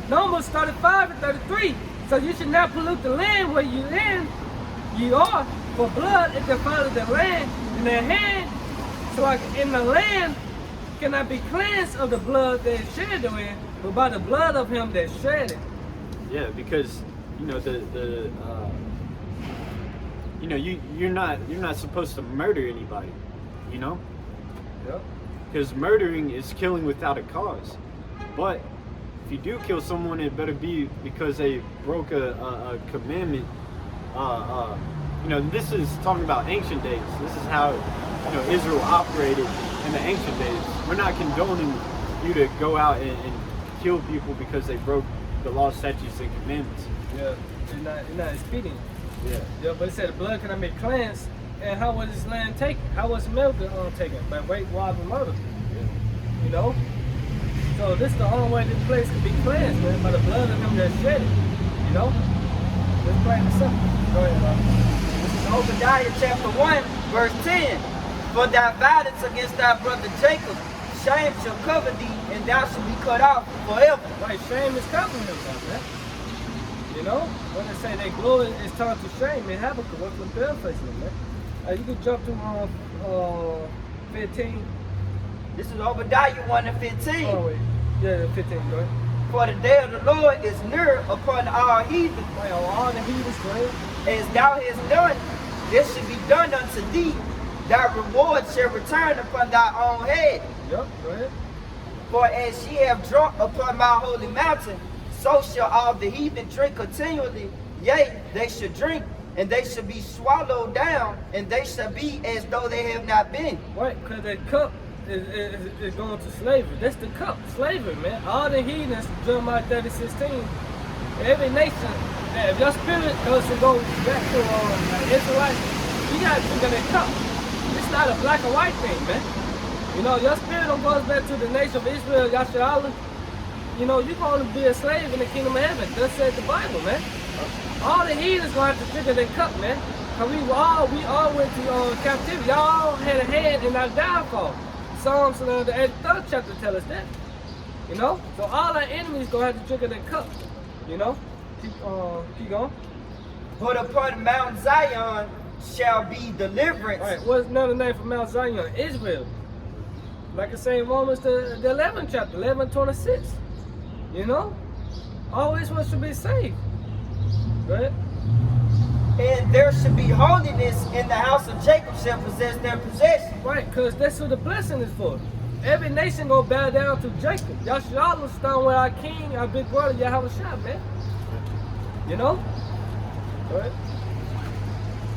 Numbers 35 and 33. So you should not pollute the land where you are, for blood it defileth the land in their hand. So like in the land cannot be cleansed of the blood that is shed therein, but by the blood of him that shed it. Yeah, because you know you're not supposed to murder anybody, you know? Yep. Because murdering is killing without a cause. But if you do kill someone, it better be because they broke a commandment. You know, this is talking about ancient days. This is how, you know, Israel operated in the ancient days. We're not condoning you to go out and kill people because they broke the law, statutes, and commandments. Yeah. It's not expedient. Yeah. Yeah, but it said the blood cannot be cleansed. And how was this land taken? How was America taken? By rape, rob, and murder. Yeah. You know? So this is the only way this place can be cleansed, man, by the blood of him that shed it. You know? Let's play this up. Go ahead, Bob. This is Obadiah chapter 1, verse 10. For thy violence against thy brother Jacob, shame shall cover thee, and thou shalt be cut off forever. Right, shame is covering him, man. You know? When they say that glory is turned to shame in Habakkuk, what's the paraphrasing it, man? You can jump to 15. This is Obadiah 1 and 15. Oh, wait. Yeah, 15, go ahead. For the day of the Lord is near upon all heathen. Right, all the heathens, go ahead. As thou hast done, this should be done unto thee. Thy reward shall return upon thy own head. Yep, go ahead. For as ye have drunk upon my holy mountain, so shall all the heathen drink continually. Yea, they shall drink, and they shall be swallowed down, and they shall be as though they have not been. Right, because that cup is going to slavery. That's the cup, slavery, man. All the heathens, Jeremiah 30:16. Every nation, if your spirit goes to go back to Israelites, you got to drink of that cup. It's not a black and white thing, man. You know, your spirit goes back to the nation of Israel, Yasharala. You know, you're going to be a slave in the kingdom of heaven. That's said the Bible, man. All the heathens going to have to drink of that cup, man. Cause we all went to captivity. Y'all had a hand in our downfall. Psalms the 83rd chapter tell us that. You know? So all our enemies gonna have to drink of that cup. You know? Keep going. But upon Mount Zion shall be deliverance. All right, what's another name for Mount Zion? Israel. Like I say in Romans the 11th chapter, 11:26. You know? All Israel should be saved. Go ahead. And there should be holiness, in the house of Jacob shall possess their possession. Right, because that's what the blessing is for. Every nation gonna bow down to Jacob. Y'all should all stand with our king, our big brother, Yahweh Shah, man. You know? Go ahead.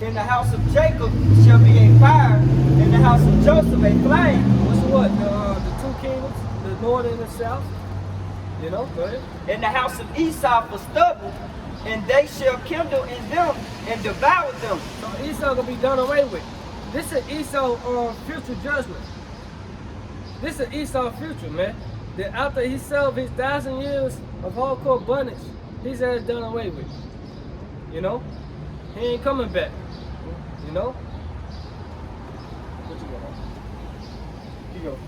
In the house of Jacob shall be a fire, in the house of Joseph a flame. What's the what? The two kingdoms, the north and the south. You know, go ahead. In the house of Esau for stubble, and they shall kindle in them and devour them. So Esau gonna be done away with. This is Esau future judgment. This is Esau future, man. That after he served his 1,000 years of hardcore bondage, he's done away with. You know? He ain't coming back. You know? What you got? You go.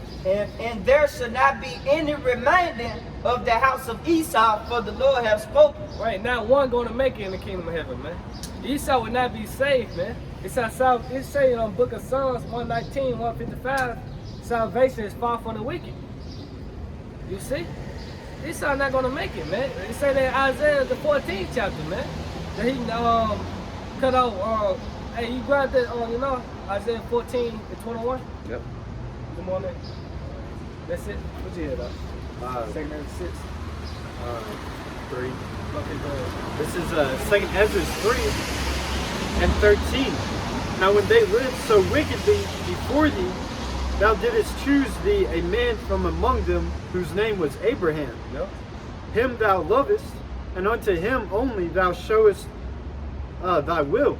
And there shall not be any remaining of the house of Esau, for the Lord hath spoken. Right, not one going to make it in the kingdom of heaven, man. Esau would not be saved, man. It's saying on Book of Psalms 119, 155, salvation is far from the wicked. You see? Esau not going to make it, man. It say that in Isaiah the 14th chapter, man. That he cut out, hey, you grab that, you know, Isaiah 14 and 21? Yep. Come on, man. That's it. What you hear, though? Second and 6. 3. Okay, go ahead. This is 2nd Ezra 3 and 13. Now when they lived so wickedly before thee, thou didst choose thee a man from among them, whose name was Abraham. Yep. Him thou lovest, and unto him only thou showest thy will,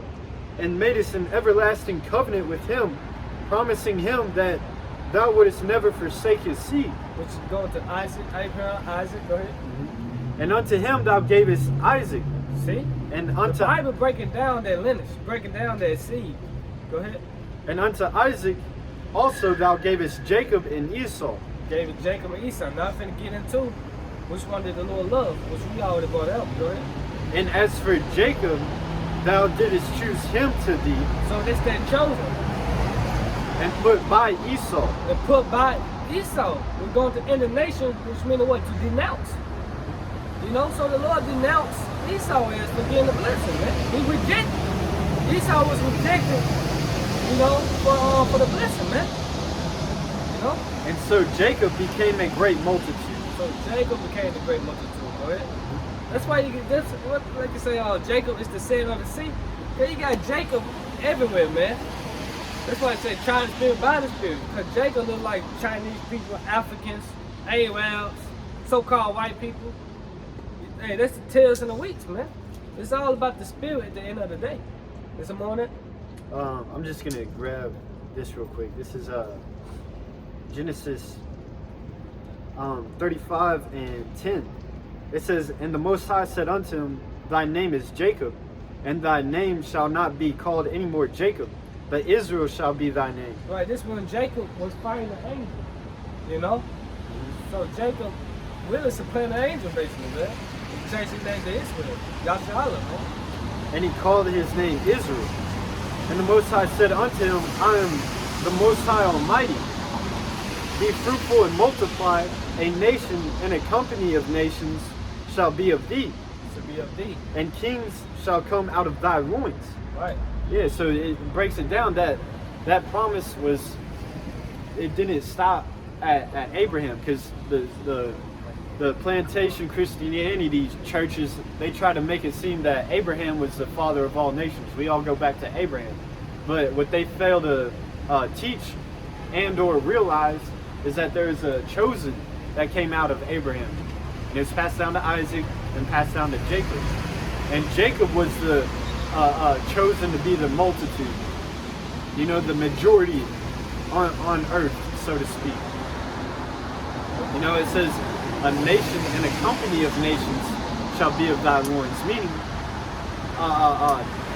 and madest an everlasting covenant with him, promising him that thou wouldest never forsake his seed. Which is going to Isaac, Abraham, Isaac, go ahead. And unto him thou gavest Isaac. See? And The unto Bible breaking down that lineage, breaking down that seed. Go ahead. and unto Isaac also thou gavest Jacob and Esau. Gave it Jacob and Esau. Now I'm finna get into which one did the Lord love, which we already brought out. Go ahead. And as for Jacob, thou didst choose him to thee, So this that chosen and put by Esau. and put by Esau. We're going to end the nation, which means what? To denounce. You know, so the Lord denounced Esau as for getting the blessing, man. He rejected. Esau was rejected, you know, for the blessing, man. You know? And so Jacob became a great multitude. So Jacob became the great multitude. Go ahead. That's why you get this. What like you say? Jacob is the sand of the sea. Yeah, you got Jacob everywhere, man. That's why I say try the spirit by the spirit. Because Jacob look like Chinese people, Africans, Arabs, so-called white people. Hey, that's the tails and the weeks, man. It's all about the spirit at the end of the day. There's some more on that? I'm just gonna grab this real quick. This is Genesis 35 and 10. It says, and the Most High said unto him, thy name is Jacob, and thy name shall not be called any more Jacob, but Israel shall be thy name. Right, this when Jacob was fighting the angel, you know? So Jacob really supplanted the angel basically, man. He changed his name to Israel. Yashala, man. And he called his name Israel. And the Most High said unto him, I am the Most High Almighty. Be fruitful and multiply, a nation and a company of nations shall be of thee. To be of thee. And kings shall come out of thy loins. Right. Yeah, so it breaks it down that that promise was, it didn't stop at Abraham, because the plantation Christianity churches, they try to make it seem that Abraham was the father of all nations. We all go back to Abraham. But what they fail to teach and or realize is that there's a chosen that came out of Abraham. And it was passed down to Isaac and passed down to Jacob. And Jacob was the chosen to be the multitude. You know, the majority on earth, so to speak. You know, it says, a nation and a company of nations shall be of thy loins. Meaning,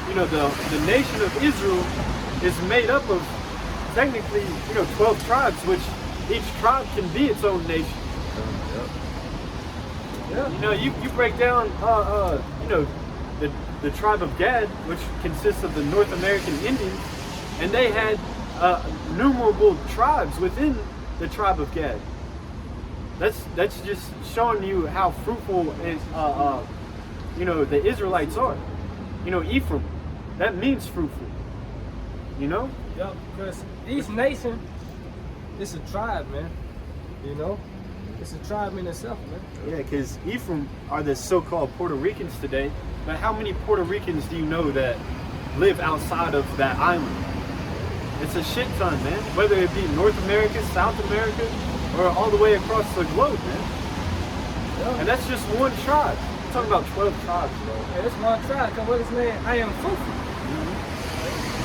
the nation of Israel is made up of technically 12 tribes, which each tribe can be its own nation. Yeah. You break down the tribe of Gad, which consists of the North American Indians, and they had innumerable tribes within the tribe of Gad. That's just showing you how fruitful and the Israelites are. Ephraim, that means fruitful. Yep, because each nation is a tribe, man. It's a tribe in itself, man. Yeah, because Ephraim are the so-called Puerto Ricans today. But how many Puerto Ricans do you know that live outside of that island? It's a shit ton, man. Whether it be North America, South America, or all the way across the globe, man. Yeah. And that's just one tribe. I'm talking about 12 tribes, bro. Yeah, it's one tribe. Because what is name? I am fruitful.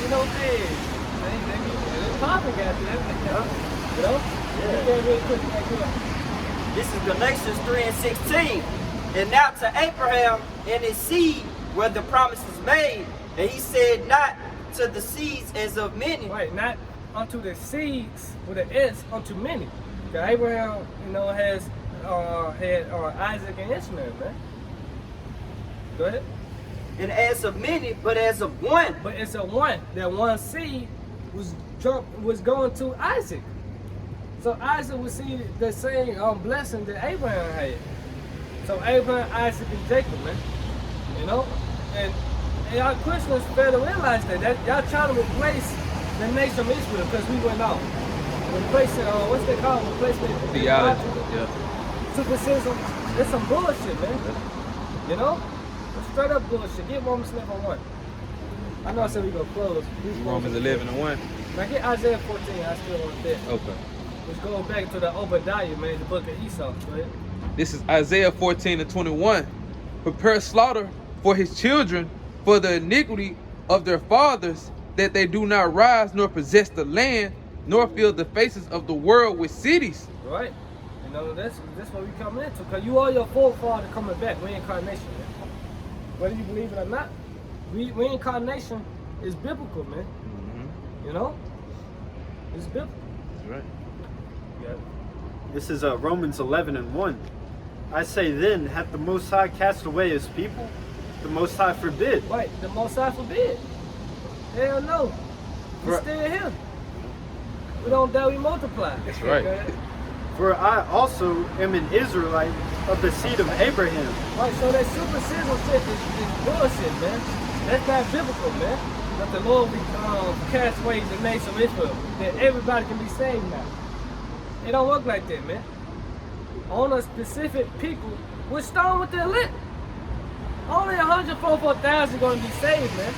Hey, they popping got that. Yeah. Really quick, This is Galatians 3:16. And now to Abraham and his seed were the promises made. And he said, not to the seeds as of many. Right, not unto the seeds with an S, unto many. Because Abraham, has had Isaac and Ishmael, man. Go ahead. And as of many, but as of one. But it's a one. That one seed was going to Isaac. So Isaac would see the same blessing that Abraham had. So Abraham, Isaac, and Jacob, man. And y'all Christians fail to realize that y'all trying to replace the nation of Israel because we went off. Replacing, what's they called? Replacement theology. Yeah. Superstition. It's some bullshit, man. Straight up bullshit. Get Romans 11:1. I know I said we gonna close. Romans 11:1. Now get Isaiah 14. I still want that. Okay. Let's go back to the Obadiah, man, the book of Esau. Go ahead. This is Isaiah 14:21. Prepare slaughter for his children, for the iniquity of their fathers, that they do not rise nor possess the land, nor fill the faces of the world with cities. Right. That's what we coming into. Because you are your forefather coming back, reincarnation, man. Whether you believe it or not, reincarnation is biblical, man. It's biblical. That's right. Yeah. This is Romans 11:1. I say then, hath the Most High cast away his people? The Most High forbid. Right, the Most High forbid. Hell no. We're still here. We don't die, we multiply. That's right. For I also am an Israelite of the seed of Abraham. Right, so that superstition shit is bullshit, man. That's not biblical, man. That the Lord cast away the nation of Israel. That everybody can be saved now. It don't work like that, man. On a specific people, we're starting with the elite. Only 144,000 going to be saved, man.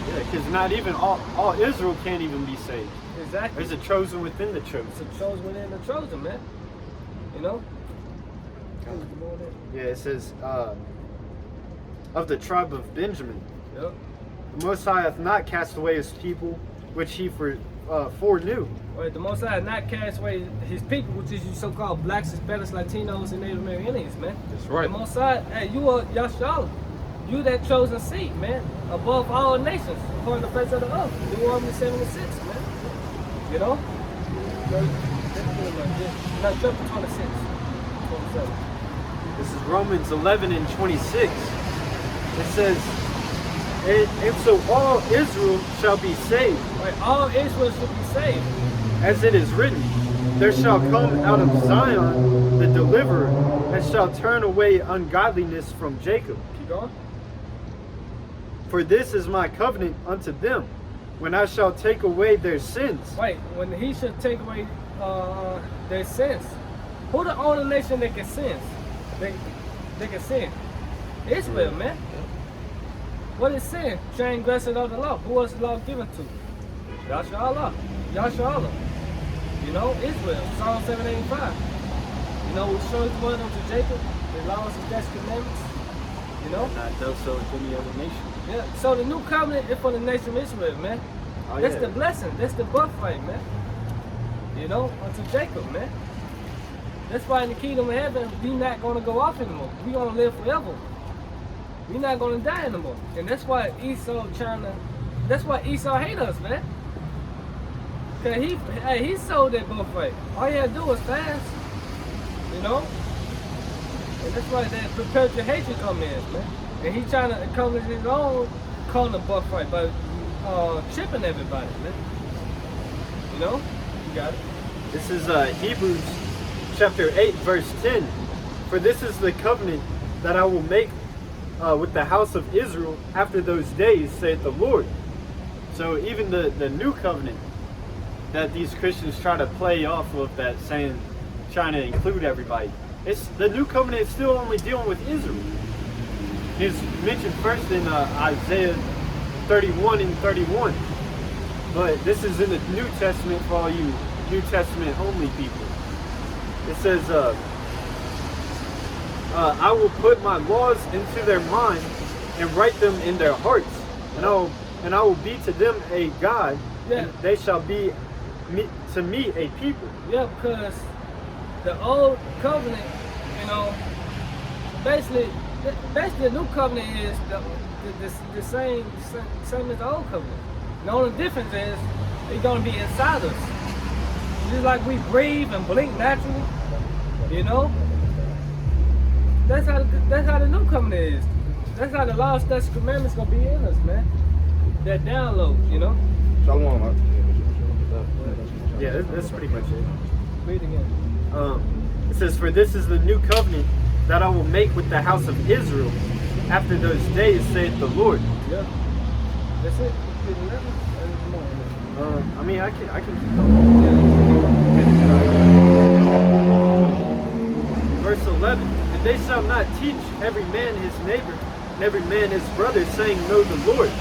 Yeah, because not even all Israel can't even be saved. Exactly. There's a chosen within the chosen. It's a chosen within the chosen, man. Yeah, it says, of the tribe of Benjamin. Yep. The Most High hath not cast away his people, which he foreknew. Right, the Most High has not cast away his people, which is you so-called blacks, Hispanics, Latinos, and Native American Indians, man. That's right. The Most High, hey, you are Yashala. You that chosen seed, man, above all nations, according to the face of the earth. Deuteronomy 7:6, man. Now, chapter 26, 27. This is Romans 11:26. It says, and so all Israel shall be saved. Right, all Israel should be saved. As it is written, there shall come out of Zion the deliverer, and shall turn away ungodliness from Jacob. Keep going. For this is my covenant unto them, when I shall take away their sins. Wait, when he should take away their sins. Who the only nation that can sin? They can sin. Israel, man. What is sin? Transgression of the law. Who was the law given to? Yashala. Israel. Psalm 785. We showed the word unto Jacob, the laws and statutes commandments. Not those so any other nation. Yeah. So the new covenant is for the nation of Israel, man. Oh, That's yeah. the blessing. That's the birthright, man. Unto Jacob, man. That's why in the kingdom of heaven, we not going to go off anymore. We going to live forever. We're not gonna die anymore. And that's why Esau hate us, man. Cause he sold that birthright. All he had to do was fast, you know? And that's why that perpetual hatred come in, man. And he trying to accomplish his own calling birthright by tripping everybody, man. You know? You got it. This is Hebrews chapter 8, verse 10. For this is the covenant that I will make with the house of Israel after those days, saith the Lord. So even the new covenant that these Christians try to play off of, that saying, trying to include everybody, it's the new covenant is still only dealing with Israel. It's mentioned first in Isaiah 31 and 31. But this is in the New Testament for all you New Testament only people. It says, I will put my laws into their mind and write them in their hearts, and I will be to them a God, and they shall be to me a people. Yeah, because the old covenant, you know, basically the new covenant is the same as the old covenant. The only difference is it's gonna be inside us. Just like we breathe and blink naturally, you know. That's how the new covenant is. That's how the law, statutes, commandments gonna be in us, man. That download, you know. Shalom. Yeah, that's pretty much it. Read again. It says, for this is the new covenant that I will make with the house of Israel after those days, saith the Lord. Yeah. That's it. I mean, I can Verse 11, and they shall not teach every man his neighbor, and every man his brother, saying, know the Lord.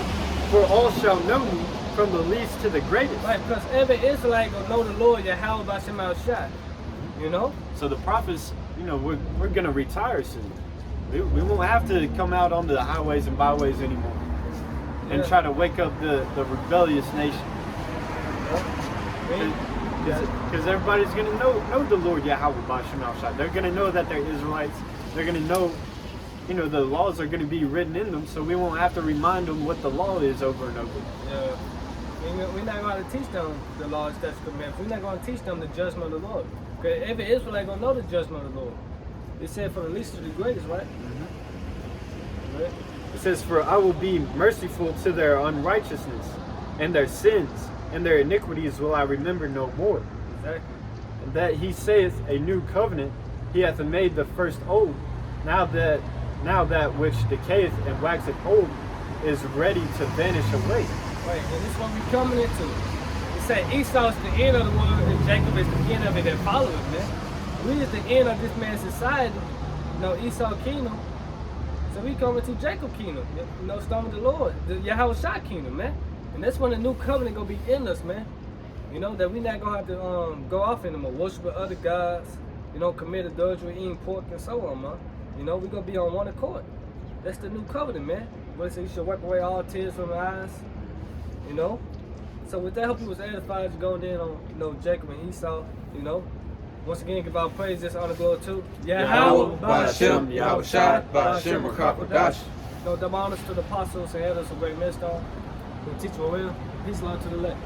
For all shall know me, from the least to the greatest. Right, because every Israelite will know the Lord, Yahweh B'Shem Al-Shai. You know? So the prophets, you know, we're going to retire soon. We won't have to come out on the highways and byways anymore and try to wake up the rebellious nation. Because everybody's going to know the Lord Yahweh B'Shem Al-Shai. They're going to know that they're Israelites. They're going to know, you know, the laws are going to be written in them, so we won't have to remind them what the law is over and over. Yeah. We're not going to teach them the laws, statutes, commandments. We're not going to teach them the judgment of the Lord. Because every Israelite going to know the judgment of the Lord. It said from the least to the greatest, right? Mm-hmm. Right? It says, for I will be merciful to their unrighteousness, and their sins, and their iniquities will I remember no more. Exactly. And that he saith a new covenant, he hath made the first old. Now that which decayeth and waxeth old is ready to vanish away. Right, and this is what we're coming into. It said Esau's the end of the world, and Jacob is the end of it that follows, man. We is the end of this man's society, you know, Esau kingdom. So we coming to Jacob kingdom, you know, starting with the Lord, the Yahweh Shai kingdom, man. And that's when the new covenant gonna be in us, man. You know, that we not gonna have to go off anymore, worship other gods, you know, commit adultery, eating pork and so on, man. You know, we gonna be on one accord. That's the new covenant, man. But it says you should wipe away all tears from your eyes, you know. So with that, I hope you was edified to go in on, you know, Jacob and Esau, you know. Once again, give our praise, this honor, glory to Yahweh B'Shem Yahweh Shai B'Shem Rakadash. No, double honors to the apostles and elders of great millstone who teach well. Peace, love to the left.